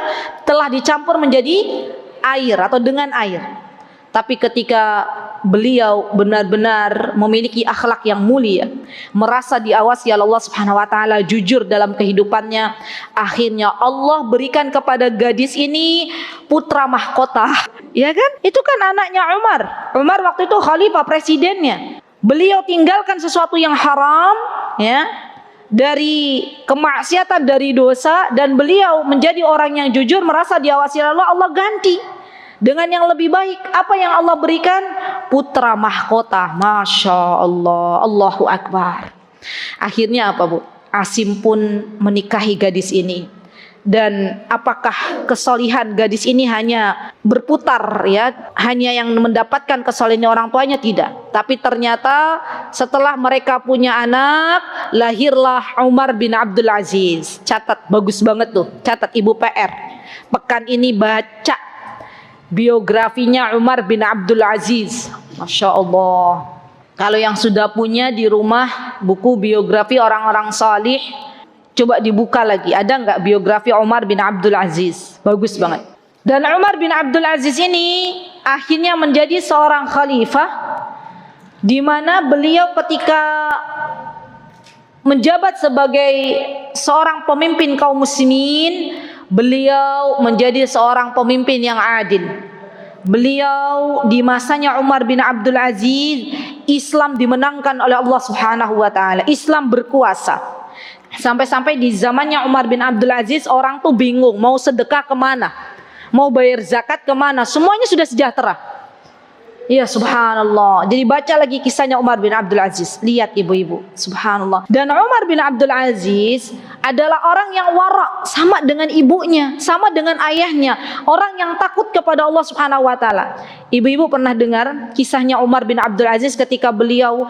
telah dicampur menjadi air atau dengan air. Tapi ketika beliau benar-benar memiliki akhlak yang mulia, merasa diawasi oleh Allah Subhanahu wa taala, jujur dalam kehidupannya, akhirnya Allah berikan kepada gadis ini putra mahkota. Ya kan? Itu kan anaknya Umar. Umar waktu itu khalifah presidennya. Beliau tinggalkan sesuatu yang haram, ya, dari kemaksiatan, dari dosa, dan beliau menjadi orang yang jujur, merasa diawasi oleh Allah. Allah ganti dengan yang lebih baik. Apa yang Allah berikan? Putra mahkota. Masya Allah, Allahu Akbar. Akhirnya apa, Bu? Asim pun menikahi gadis ini. Dan apakah kesolihan gadis ini hanya berputar ya, hanya yang mendapatkan kesolihan orang tuanya? Tidak. Tapi ternyata setelah mereka punya anak, lahirlah Umar bin Abdul Aziz. Catat, bagus banget tuh. Catat Ibu PR. Pekan ini baca biografinya Umar bin Abdul Aziz. Masya Allah. Kalau yang sudah punya di rumah buku biografi orang-orang salih, coba dibuka lagi, ada nggak biografi Umar bin Abdul Aziz? Bagus banget. Dan Umar bin Abdul Aziz ini akhirnya menjadi seorang khalifah, di mana beliau ketika menjabat sebagai seorang pemimpin kaum muslimin, beliau menjadi seorang pemimpin yang adil. Beliau di masanya Umar bin Abdul Aziz, Islam dimenangkan oleh Allah Subhanahu wa taala. Islam berkuasa. Sampai-sampai di zamannya Umar bin Abdul Aziz orang tuh bingung mau sedekah kemana, mau bayar zakat kemana, semuanya sudah sejahtera. Ya subhanallah. Jadi baca lagi kisahnya Umar bin Abdul Aziz. Lihat ibu-ibu, subhanallah. Dan Umar bin Abdul Aziz adalah orang yang wara, sama dengan ibunya, sama dengan ayahnya, orang yang takut kepada Allah Subhanahu wa taala. Ibu-ibu pernah dengar kisahnya Umar bin Abdul Aziz ketika beliau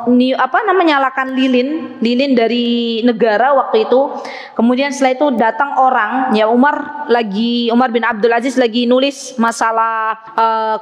menyalakan lilin dari negara waktu itu. Kemudian setelah itu datang orang, ya Umar bin Abdul Aziz lagi nulis masalah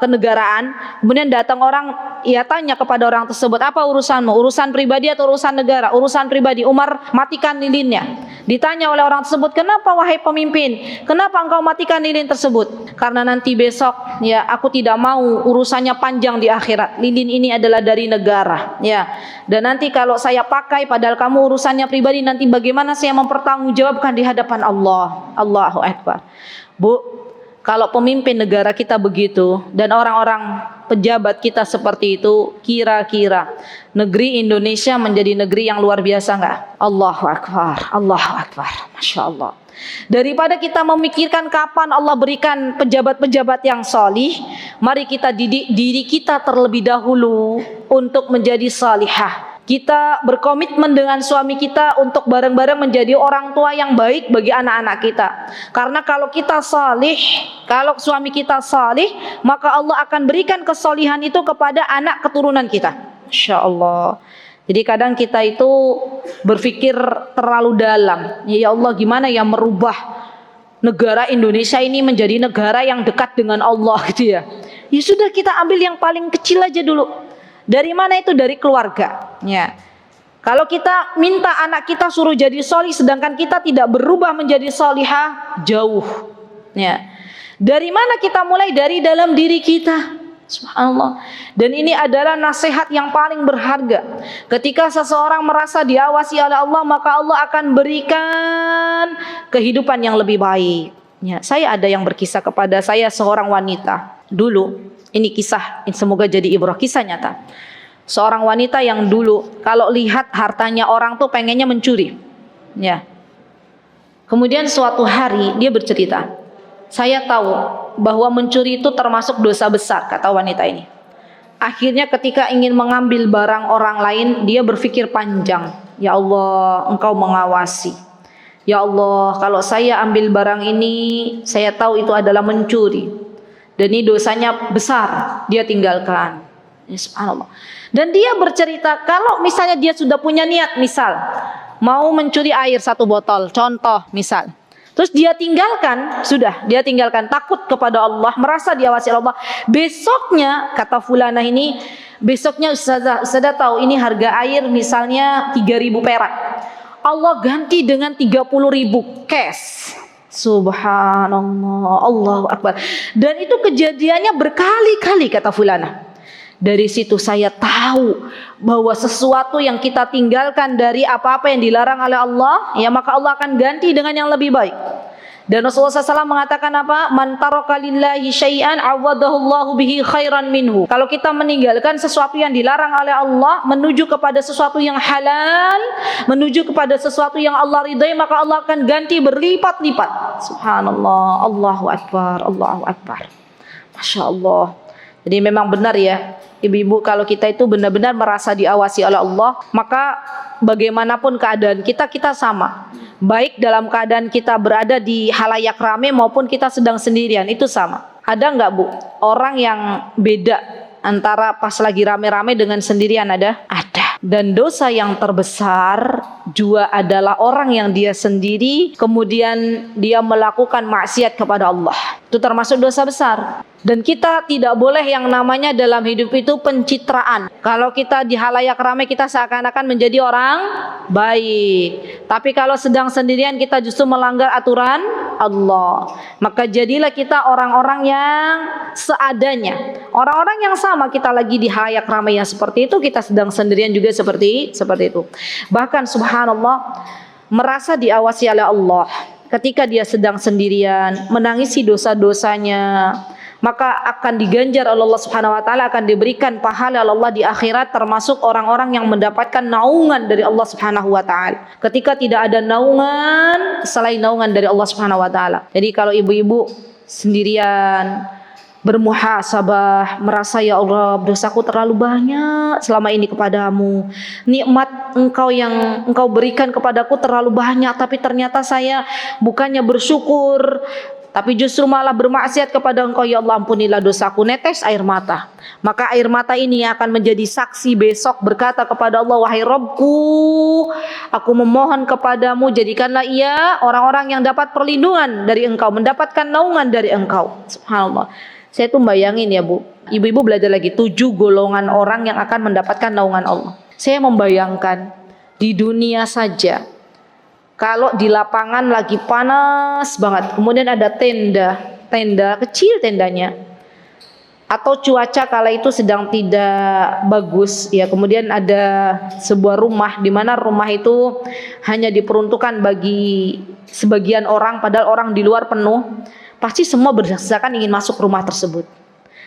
kenegaraan. Kemudian datang orang, ia tanya kepada orang tersebut, apa urusanmu? Urusan pribadi atau urusan negara? Urusan pribadi. Umar matikan lilinnya. Ditanya oleh orang tersebut, kenapa wahai pemimpin? Kenapa engkau matikan lilin tersebut? Karena nanti besok, ya aku tidak mau urusannya panjang di akhirat. Lilin ini adalah dari negara, ya. Dan nanti kalau saya pakai, padahal kamu urusannya pribadi, nanti bagaimana saya mempertanggungjawabkan di hadapan Allah? Allahu Akbar. Bu, kalau pemimpin negara kita begitu dan orang-orang pejabat kita seperti itu, kira-kira negeri Indonesia menjadi negeri yang luar biasa enggak? Allahu Akbar, Allahu Akbar, Masya Allah. Daripada kita memikirkan kapan Allah berikan pejabat-pejabat yang solih, mari kita didik diri kita terlebih dahulu untuk menjadi salihah. Kita berkomitmen dengan suami kita untuk bareng-bareng menjadi orang tua yang baik bagi anak-anak kita. Karena kalau kita salih, kalau suami kita salih, maka Allah akan berikan kesolihan itu kepada anak keturunan kita. Masya Allah. Jadi kadang kita itu berpikir terlalu dalam. Ya Allah, gimana ya merubah negara Indonesia ini menjadi negara yang dekat dengan Allah gitu ya. Ya sudah, kita ambil yang paling kecil aja dulu. Dari mana itu? Dari keluarga. Ya. Kalau kita minta anak kita suruh jadi solih, sedangkan kita tidak berubah menjadi solihah, jauh. Ya. Dari mana kita mulai? Dari dalam diri kita. Subhanallah. Dan ini adalah nasihat yang paling berharga. Ketika seseorang merasa diawasi oleh Allah, maka Allah akan berikan kehidupan yang lebih baik. Ya. Saya ada yang berkisah kepada saya, seorang wanita dulu. Ini kisah, semoga jadi ibrah, kisah nyata. Seorang wanita yang dulu kalau lihat hartanya orang tuh pengennya mencuri. Ya. Kemudian suatu hari dia bercerita, saya tahu bahwa mencuri itu termasuk dosa besar, kata wanita ini. Akhirnya ketika ingin mengambil barang orang lain, dia berpikir panjang. Ya Allah, Engkau mengawasi. Ya Allah, kalau saya ambil barang ini, saya tahu itu adalah mencuri. Dan ini dosanya besar, dia tinggalkan. Ya, subhanallah. Dan dia bercerita, kalau misalnya dia sudah punya niat, misal mau mencuri air 1 botol, contoh misal, terus dia tinggalkan, sudah dia tinggalkan, takut kepada Allah, merasa diawasi Allah. Besoknya, kata fulanah ini, besoknya ustazah tahu ini harga air misalnya 3.000 perak, Allah ganti dengan 30.000 cash. Subhanallah, Allahu Akbar. Dan itu kejadiannya berkali-kali, kata fulana. Dari situ saya tahu bahwa sesuatu yang kita tinggalkan dari apa-apa yang dilarang oleh Allah, ya maka Allah akan ganti dengan yang lebih baik. Dan Rasulullah SAW mengatakan apa? Man taraka lillahi syai'an awadahullahu bihi khairan minhu. Kalau kita meninggalkan sesuatu yang dilarang oleh Allah, menuju kepada sesuatu yang halal, menuju kepada sesuatu yang Allah ridai, maka Allah akan ganti berlipat-lipat. Subhanallah, Allahu Akbar, Allahu Akbar. Masya Allah. Jadi memang benar ya, Ibu-ibu, kalau kita itu benar-benar merasa diawasi oleh Allah, maka bagaimanapun keadaan kita, kita sama. Baik dalam keadaan kita berada di halayak rame maupun kita sedang sendirian, itu sama. Ada nggak Bu, orang yang beda antara pas lagi rame-rame dengan sendirian? Ada? Ada. Dan dosa yang terbesar juga adalah orang yang dia sendiri kemudian dia melakukan maksiat kepada Allah. Itu termasuk dosa besar. Dan kita tidak boleh yang namanya dalam hidup itu pencitraan. Kalau kita di halayak ramai kita seakan-akan menjadi orang baik. Tapi kalau sedang sendirian kita justru melanggar aturan Allah. Maka jadilah kita orang-orang yang seadanya. Orang-orang yang sama kita lagi di halayak ramai yang seperti itu, kita sedang sendirian juga seperti itu. Bahkan subhanallah, merasa diawasi oleh Allah ketika dia sedang sendirian, menangisi dosa-dosanya, maka akan diganjar oleh Allah Subhanahu wa taala, akan diberikan pahala oleh Allah di akhirat, termasuk orang-orang yang mendapatkan naungan dari Allah Subhanahu wa taala. Ketika tidak ada naungan selain naungan dari Allah Subhanahu wa taala. Jadi kalau ibu-ibu sendirian bermuhasabah, merasa ya Allah dosaku terlalu banyak selama ini kepadamu, nikmat engkau yang engkau berikan kepadaku terlalu banyak, tapi ternyata saya bukannya bersyukur tapi justru malah bermaksiat kepada engkau, ya Allah ampunilah dosaku, netes air mata. Maka air mata ini akan menjadi saksi besok berkata kepada Allah, wahai Rabbku, aku memohon kepadamu, jadikanlah ia orang-orang yang dapat perlindungan dari engkau, mendapatkan naungan dari engkau. Subhanallah. Saya tuh bayangin ya Bu, ibu-ibu belajar lagi 7 golongan orang yang akan mendapatkan naungan Allah. Saya membayangkan di dunia saja, kalau di lapangan lagi panas banget, kemudian ada tenda kecil tendanya, atau cuaca kala itu sedang tidak bagus, ya kemudian ada sebuah rumah di mana rumah itu hanya diperuntukkan bagi sebagian orang, padahal orang di luar penuh, pasti semua berdesakan ingin masuk rumah tersebut.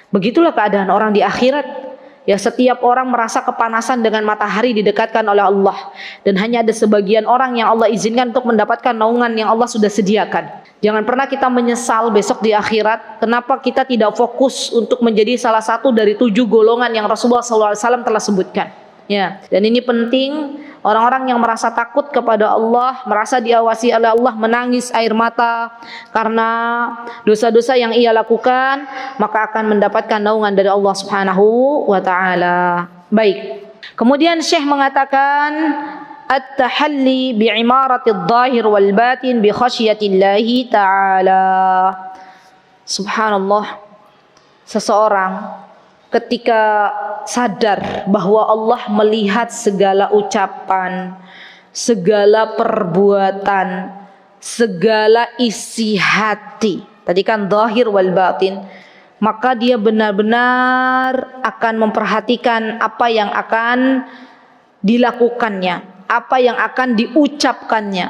Begitulah keadaan orang di akhirat. Ya, setiap orang merasa kepanasan dengan matahari didekatkan oleh Allah, dan hanya ada sebagian orang yang Allah izinkan untuk mendapatkan naungan yang Allah sudah sediakan. Jangan pernah kita menyesal besok di akhirat kenapa kita tidak fokus untuk menjadi salah satu dari 7 golongan yang Rasulullah SAW telah sebutkan. Ya, dan ini penting. Orang-orang yang merasa takut kepada Allah, merasa diawasi oleh Allah, menangis air mata karena dosa-dosa yang ia lakukan, maka akan mendapatkan naungan dari Allah Subhanahu wa taala. Baik. Kemudian Syekh mengatakan at-tahalli bi'imaratid dhahir wal batin bi khasyatillahi taala. Subhanallah. Seseorang ketika sadar bahwa Allah melihat segala ucapan, segala perbuatan, segala isi hati. Tadi kan zahir wal batin. Maka dia benar-benar akan memperhatikan apa yang akan dilakukannya, apa yang akan diucapkannya,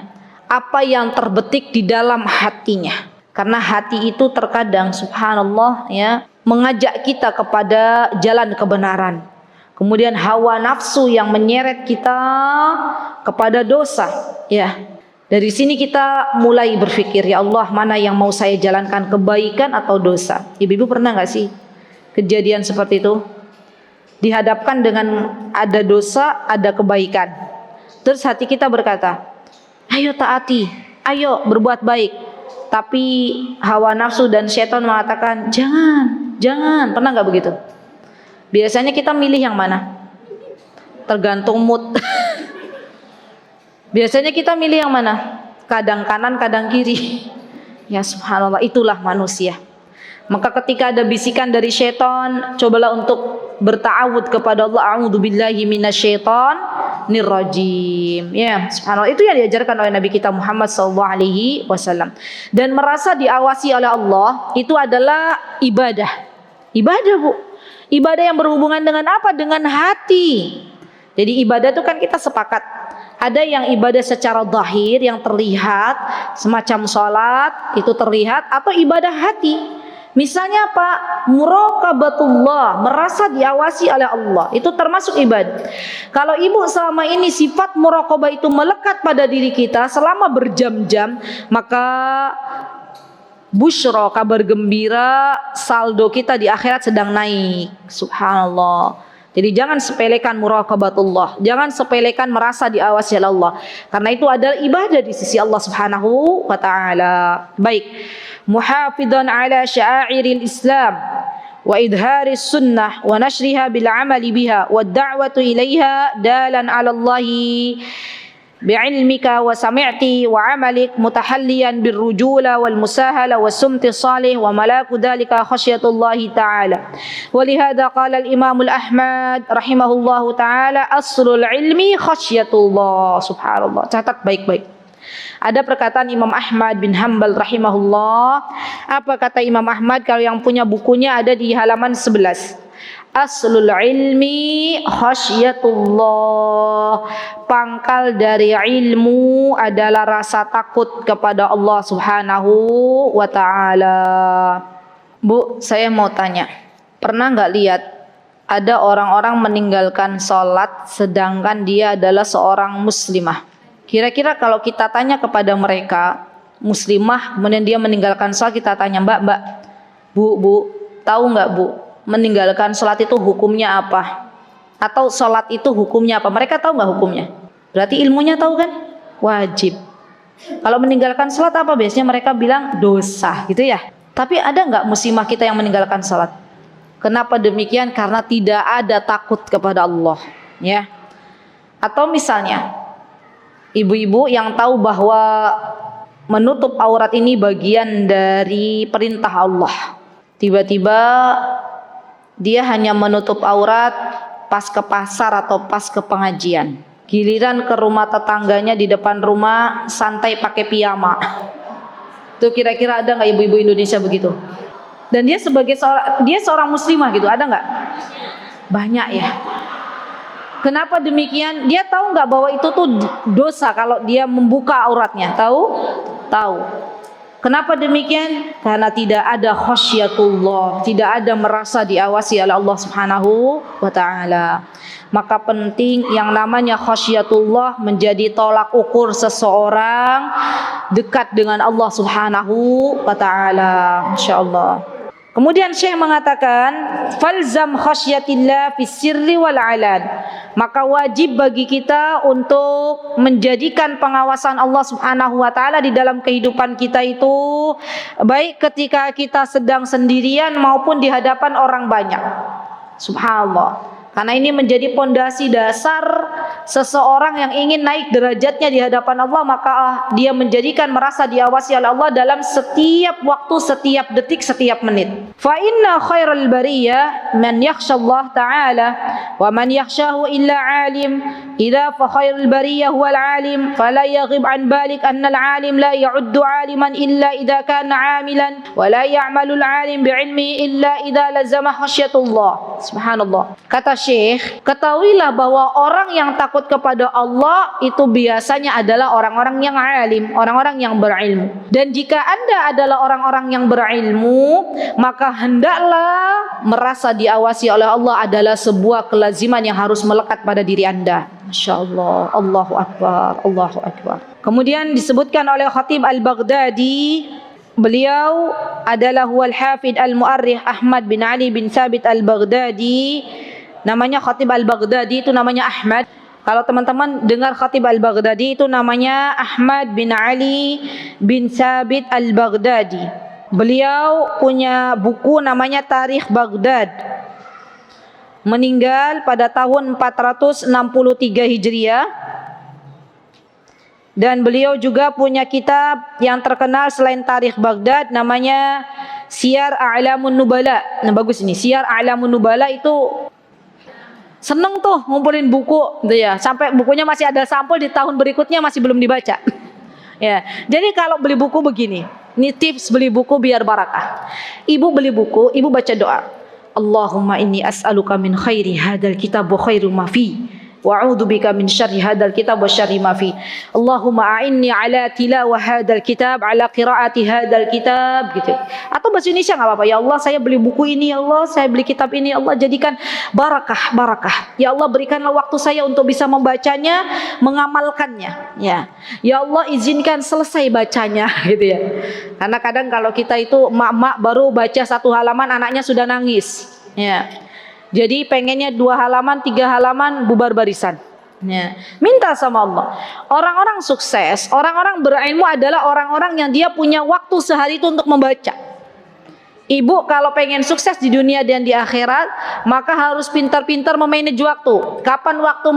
apa yang terbetik di dalam hatinya. Karena hati itu terkadang subhanallah ya, mengajak kita kepada jalan kebenaran. Kemudian hawa nafsu yang menyeret kita kepada dosa. Ya, dari sini kita mulai berpikir, ya Allah, mana yang mau saya jalankan, kebaikan atau dosa? Ibu-ibu pernah nggak sih kejadian seperti itu? Dihadapkan dengan ada dosa, ada kebaikan. Terus hati kita berkata, ayo taati, ayo berbuat baik. Tapi hawa nafsu dan syaitan mengatakan jangan. Pernah nggak begitu? Biasanya kita milih yang mana? Tergantung mood. Biasanya kita milih yang mana? Kadang kanan, kadang kiri. Ya subhanallah, itulah manusia. Maka ketika ada bisikan dari syaitan, cobalah untuk berta'awud kepada Allah. A'udzubillahi minasyaitonir rajim. Ya, subhanallah, itu yang diajarkan oleh Nabi kita Muhammad SAW. Dan merasa diawasi oleh Allah itu adalah ibadah. Ibadah, Bu. Ibadah yang berhubungan dengan apa? Dengan hati. Jadi ibadah itu kan kita sepakat. Ada yang ibadah secara zahir yang terlihat, semacam sholat itu terlihat, atau ibadah hati. Misalnya apa? Muraqabatullah, merasa diawasi oleh Allah. Itu termasuk ibadah. Kalau ibu selama ini sifat muraqabah itu melekat pada diri kita selama berjam-jam, maka Busyra, kabar gembira, saldo kita di akhirat sedang naik. Subhanallah. Jadi jangan sepelekan muraqabatullah, jangan sepelekan merasa diawasi oleh Allah, karena itu adalah ibadah di sisi Allah Subhanahu wa taala. Baik, muhafidhan ala sya'airil Islam wa idharis sunnah wa nashriha bil amali biha wa da'watu ilaiha dalan ala Allahi bi'ilmika wa sami'ti wa amalik mutahalliyan birrujula wal musahala wa sumti salih wa malaku dhalika khasyatullahi ta'ala. Walihada qala al-imam al-Ahmad rahimahullahu ta'ala aslul ilmi khasyatullah. Subhanallah, catat baik-baik. Ada perkataan Imam Ahmad bin Hanbal rahimahullah. Apa kata Imam Ahmad? Kalau yang punya bukunya ada di halaman 11. Aslul ilmi khasyatullah. Pangkal dari ilmu adalah rasa takut kepada Allah Subhanahu wa ta'ala. Bu, saya mau tanya, pernah nggak lihat ada orang-orang meninggalkan sholat sedangkan dia adalah seorang muslimah? Kira-kira kalau kita tanya kepada mereka, muslimah, kemudian dia meninggalkan sholat, kita tanya, mbak, bu, tahu nggak bu, meninggalkan sholat itu hukumnya apa? Atau sholat itu hukumnya apa? Mereka tahu nggak hukumnya? Berarti ilmunya tahu kan? Wajib. Kalau meninggalkan sholat apa? Biasanya mereka bilang dosa gitu ya. Tapi ada nggak muslimah kita yang meninggalkan sholat? Kenapa demikian? Karena tidak ada takut kepada Allah, ya. Atau misalnya ibu-ibu yang tahu bahwa menutup aurat ini bagian dari perintah Allah. Tiba-tiba dia hanya menutup aurat pas ke pasar atau pas ke pengajian. Giliran ke rumah tetangganya di depan rumah santai pakai piyama. Itu kira-kira ada nggak ibu-ibu Indonesia begitu? Dan dia sebagai seorang muslimah gitu, ada nggak? Banyak ya. Kenapa demikian? Dia tahu nggak bahwa itu tuh dosa kalau dia membuka auratnya? Tahu? Tahu. Kenapa demikian? Karena tidak ada khasyatullah, tidak ada merasa diawasi oleh Allah Subhanahu wa ta'ala. Maka penting yang namanya khasyatullah menjadi tolak ukur seseorang dekat dengan Allah Subhanahu wa ta'ala, insyaallah. Kemudian Syekh mengatakan, falzam khasyatillah fis sirri wal alan. Maka wajib bagi kita untuk menjadikan pengawasan Allah Subhanahu wa taala di dalam kehidupan kita itu, baik ketika kita sedang sendirian maupun di hadapan orang banyak. Subhanallah. Karena ini menjadi pondasi dasar seseorang yang ingin naik derajatnya di hadapan Allah, maka dia menjadikan merasa diawasi oleh Allah dalam setiap waktu, setiap detik, setiap menit. Fa inna khairal bariyah man yakhshallah ta'ala wa man yakhshahu illa alim. Idza fa khairul bariyah huwal alim fala yaghib an balik anna al-alim la ya'uddu aliman illa idza kana 'amilan wa la ya'malu al-alim bi'ilmihi illa idza lazama khasyatullah. Subhanallah. Kata Syekh, ketahuilah bahwa orang yang takut kepada Allah itu biasanya adalah orang-orang yang alim, orang-orang yang berilmu. Dan jika Anda adalah orang-orang yang berilmu, maka hendaklah merasa diawasi oleh Allah adalah sebuah kelaziman yang harus melekat pada diri Anda. Masya Allah, Allahu Akbar, Allahu Akbar. Kemudian disebutkan oleh Khatib Al-Baghdadi, beliau adalah huwal hafid al-mu'arrikh Ahmad bin Ali bin Thabit Al-Baghdadi. Namanya Khatib Al-Baghdadi itu namanya Ahmad. Kalau teman-teman dengar Khatib Al-Baghdadi itu namanya Ahmad bin Ali bin Thabit Al-Baghdadi. Beliau punya buku namanya Tarikh Baghdad. Meninggal pada tahun 463 Hijriah. Dan beliau juga punya kitab yang terkenal selain Tarikh Baghdad namanya Siyar A'lamun Nubala. Nah bagus ini, Siyar A'lamun Nubala itu seneng tuh ngumpulin buku gitu ya, sampai bukunya masih ada sampul, di tahun berikutnya masih belum dibaca. Ya, jadi kalau beli buku begini, ini tips beli buku biar barakah. Ibu beli buku, ibu baca doa. Allahumma inni as'aluka min khairi hadzal kitab wa khairu ma fi wa a'udzubika min syarri hadzal kitab wa syarri ma fi. Allahumma a'inni ala tilawah hadzal kitab, ala qiraati hadzal kitab gitu. Atau bahasa Indonesia enggak apa-apa. Ya Allah, saya beli buku ini, ya Allah, saya beli kitab ini, ya Allah, jadikan barakah. Ya Allah, berikanlah waktu saya untuk bisa membacanya, mengamalkannya, ya. Ya Allah, izinkan selesai bacanya gitu ya. Karena kadang kalau kita itu emak-emak baru baca 1 halaman anaknya sudah nangis. Ya. Jadi pengennya 2 halaman, 3 halaman bubar barisan. Ya. Minta sama Allah. Orang-orang sukses, orang-orang berilmu adalah orang-orang yang dia punya waktu sehari itu untuk membaca. Ibu kalau pengen sukses di dunia dan di akhirat, maka harus pintar-pintar memanage waktu. Kapan waktu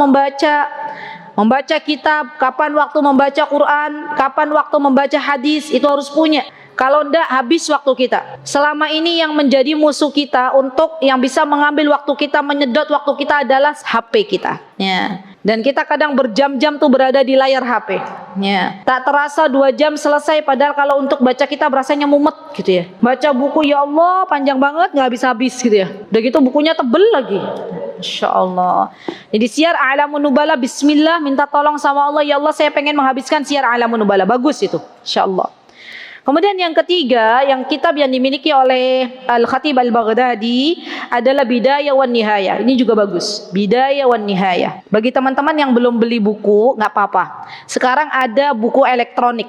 membaca kitab, kapan waktu membaca Quran, kapan waktu membaca hadis, itu harus punya. Kalau enggak, habis waktu kita. Selama ini yang menjadi musuh kita untuk yang bisa mengambil waktu kita, menyedot waktu kita adalah HP kita. Ya. Dan kita kadang berjam-jam tuh berada di layar HP. Ya. Tak terasa 2 jam selesai, padahal kalau untuk baca kita rasanya mumet gitu ya. Baca buku, ya Allah panjang banget, nggak habis-habis gitu ya. Udah gitu bukunya tebel lagi. Masya Allah. Jadi siar A'lamun Nubala, bismillah, minta tolong sama Allah, ya Allah saya pengen menghabiskan siar A'lamun Nubala. Bagus itu, Insya Allah. Kemudian yang ketiga, yang kitab yang dimiliki oleh Al-Khatib Al-Baghdadi adalah Bidayah wan Nihayah. Ini juga bagus, Bidayah wan Nihayah. Bagi teman-teman yang belum beli buku, nggak apa-apa. Sekarang ada buku elektronik.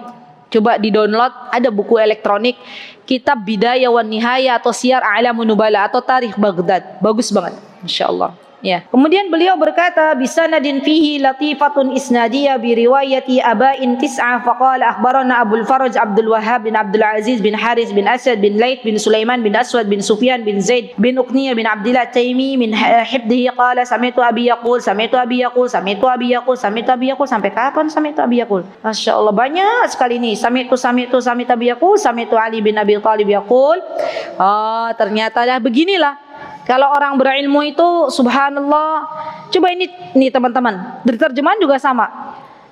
Coba di-download, ada buku elektronik kitab Bidayah wan Nihayah atau Siyar A'lamun Nubala atau Tarikh Baghdad. Bagus banget, Masya Allah. Ya. Kemudian beliau berkata, bisanadin fihi latifatun isnadiyah bi riwayati aba'in tis'ah faqala akhbarana Abdul Faraj Abdul Wahhab bin Abdul Aziz bin Haris bin Asad bin Laith bin Sulaiman bin Aswad bin Sufyan bin Zaid bin Uqniyah bin Abdillah Taimi min hibdihi qala sami'tu abi yaqul sami'tu abi yaqul sami'tu abi yaqul sami'tu abi yaqul. Sampai kapan sami'tu abi yaqul? Masya Allah, banyak sekali nih. Sami'tu abi yaqul sami'tu Ali bin Abi Thalib yaqul. Ternyata dah beginilah. Kalau orang berilmu itu subhanallah. Coba ini nih teman-teman, di terjemahan juga sama.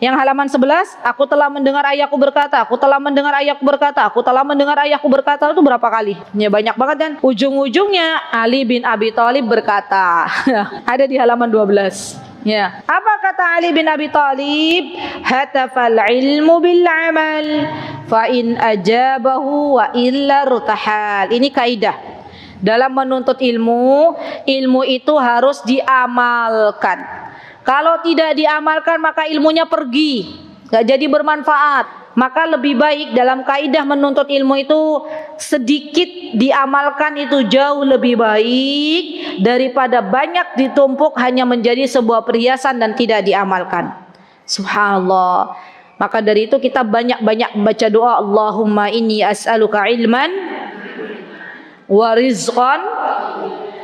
Yang halaman 11, aku telah mendengar ayahku berkata, aku telah mendengar ayahku berkata, aku telah mendengar ayahku berkata, itu berapa kali? Ya banyak banget kan. Ujung-ujungnya Ali bin Abi Thalib berkata. Ada di halaman 12. Ya. Apa kata Ali bin Abi Thalib? Hatafal ilmu bil amal fa in ajabahu wa illa rutahal. Ini kaidah. Dalam menuntut ilmu, ilmu itu harus diamalkan. Kalau tidak diamalkan maka ilmunya pergi, gak jadi bermanfaat. Maka lebih baik dalam kaidah menuntut ilmu itu sedikit diamalkan itu jauh lebih baik daripada banyak ditumpuk hanya menjadi sebuah perhiasan dan tidak diamalkan. Subhanallah. Maka dari itu kita banyak-banyak membaca doa, Allahumma inni as'aluka ilman wa rizqan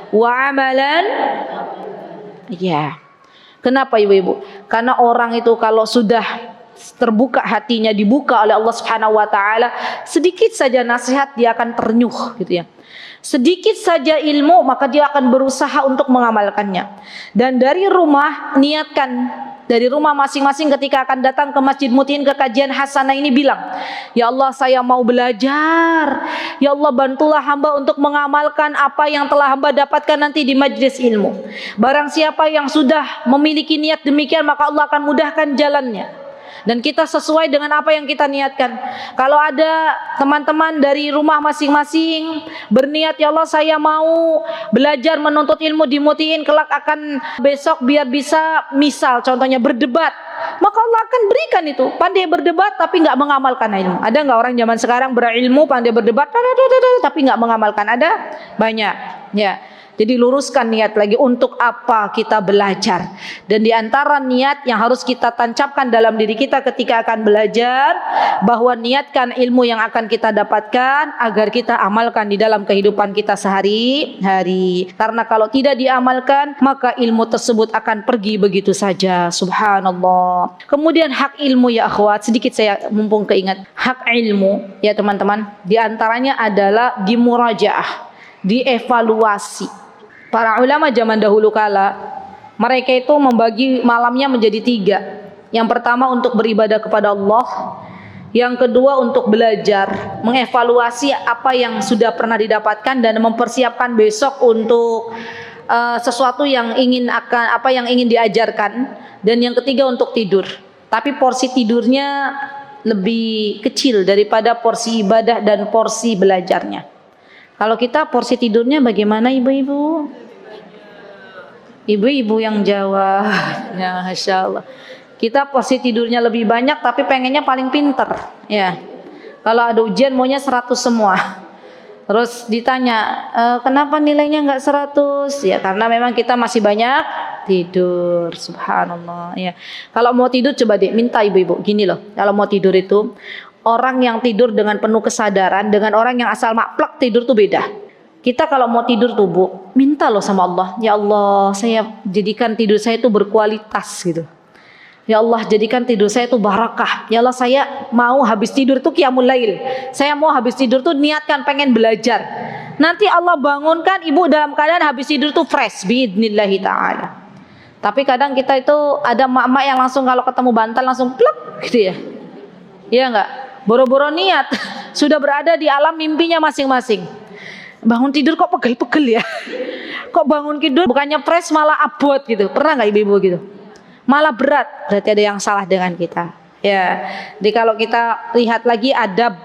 wa amalan. Ya. Kenapa ibu-ibu? Karena orang itu kalau sudah terbuka hatinya, dibuka oleh Allah Subhanahu wa taala, sedikit saja nasihat dia akan ternyuh gitu ya. Sedikit saja ilmu maka dia akan berusaha untuk mengamalkannya. Dan dari rumah niatkan, dari rumah masing-masing ketika akan datang ke Masjid Mutiin ke kajian hasanah ini bilang, ya Allah saya mau belajar, ya Allah bantulah hamba untuk mengamalkan apa yang telah hamba dapatkan nanti di majlis ilmu. Barang siapa yang sudah memiliki niat demikian maka Allah akan mudahkan jalannya. Dan kita sesuai dengan apa yang kita niatkan. Kalau ada teman-teman dari rumah masing-masing berniat, ya Allah saya mau belajar menuntut ilmu di Mutiin, kelak akan besok biar bisa misal contohnya berdebat, maka Allah akan berikan itu. Pandai berdebat tapi nggak mengamalkan ilmu. Ada nggak orang zaman sekarang berilmu pandai berdebat tapi nggak mengamalkan? Ada banyak ya. Jadi luruskan niat lagi untuk apa kita belajar. Dan di antara niat yang harus kita tancapkan dalam diri kita ketika akan belajar, bahwa niatkan ilmu yang akan kita dapatkan agar kita amalkan di dalam kehidupan kita sehari-hari. Karena kalau tidak diamalkan maka ilmu tersebut akan pergi begitu saja. Subhanallah. Kemudian hak ilmu ya akhwat, sedikit saya mumpung keingat. Hak ilmu ya teman-teman, di antaranya adalah dimurajaah, dievaluasi. Para ulama zaman dahulu kala, mereka itu membagi malamnya menjadi 3. Yang pertama untuk beribadah kepada Allah, yang kedua untuk belajar, mengevaluasi apa yang sudah pernah didapatkan dan mempersiapkan besok untuk sesuatu yang ingin diajarkan, dan yang ketiga untuk tidur. Tapi porsi tidurnya lebih kecil daripada porsi ibadah dan porsi belajarnya. Kalau kita porsi tidurnya bagaimana ibu-ibu? Ibu-ibu yang Jawa, ya Masya Allah. Kita porsi tidurnya lebih banyak tapi pengennya paling pinter, ya. Kalau ada ujian maunya 100 semua. Terus ditanya, kenapa nilainya nggak 100? Ya karena memang kita masih banyak tidur. Subhanallah. Ya. Kalau mau tidur coba deh minta ibu-ibu gini loh. Kalau mau tidur itu orang yang tidur dengan penuh kesadaran dengan orang yang asal maplak tidur tuh beda. Kita kalau mau tidur tuh Bu, minta loh sama Allah. Ya Allah, saya jadikan tidur saya itu berkualitas gitu. Ya Allah, jadikan tidur saya itu barakah. Ya Allah, saya mau habis tidur tuh qiyamul lail. Saya mau habis tidur tuh niatkan pengen belajar. Nanti Allah bangunkan ibu dalam keadaan habis tidur tuh fresh biidnillahi ta'ala. Tapi kadang kita itu ada mak-mak yang langsung kalau ketemu bantal langsung plek gitu ya. Iya enggak? Boro-boro niat sudah berada di alam mimpinya masing-masing. Bangun tidur kok pegel-pegel ya. Kok bangun tidur bukannya fresh malah abot gitu. Pernah enggak ibu-ibu gitu? Malah berat, berarti ada yang salah dengan kita. Ya, jadi kalau kita lihat lagi adab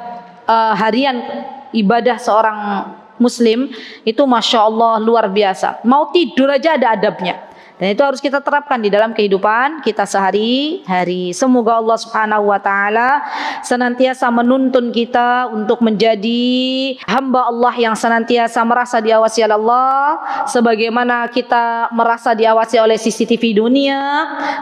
harian ibadah seorang Muslim itu masya Allah luar biasa. Mau tidur aja ada adabnya. Dan itu harus kita terapkan di dalam kehidupan kita sehari-hari. Semoga Allah Subhanahu wa taala senantiasa menuntun kita untuk menjadi hamba Allah yang senantiasa merasa diawasi oleh Allah sebagaimana kita merasa diawasi oleh CCTV dunia,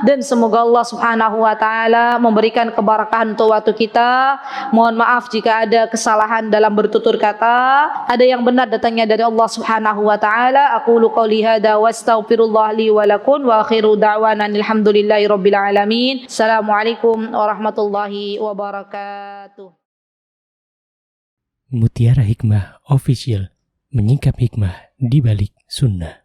dan semoga Allah Subhanahu wa taala memberikan keberkahan untuk waktu kita. Mohon maaf jika ada kesalahan dalam bertutur kata. Ada yang benar datangnya dari Allah Subhanahu wa taala. Aqulu qouli hadza wa astaghfirullah li wa lakum wa akhiru da'wana alhamdulillahi rabbil alamin. Assalamualaikum warahmatullahi wabarakatuh. Mutiara Hikmah Official, menyingkap hikmah di balik sunnah.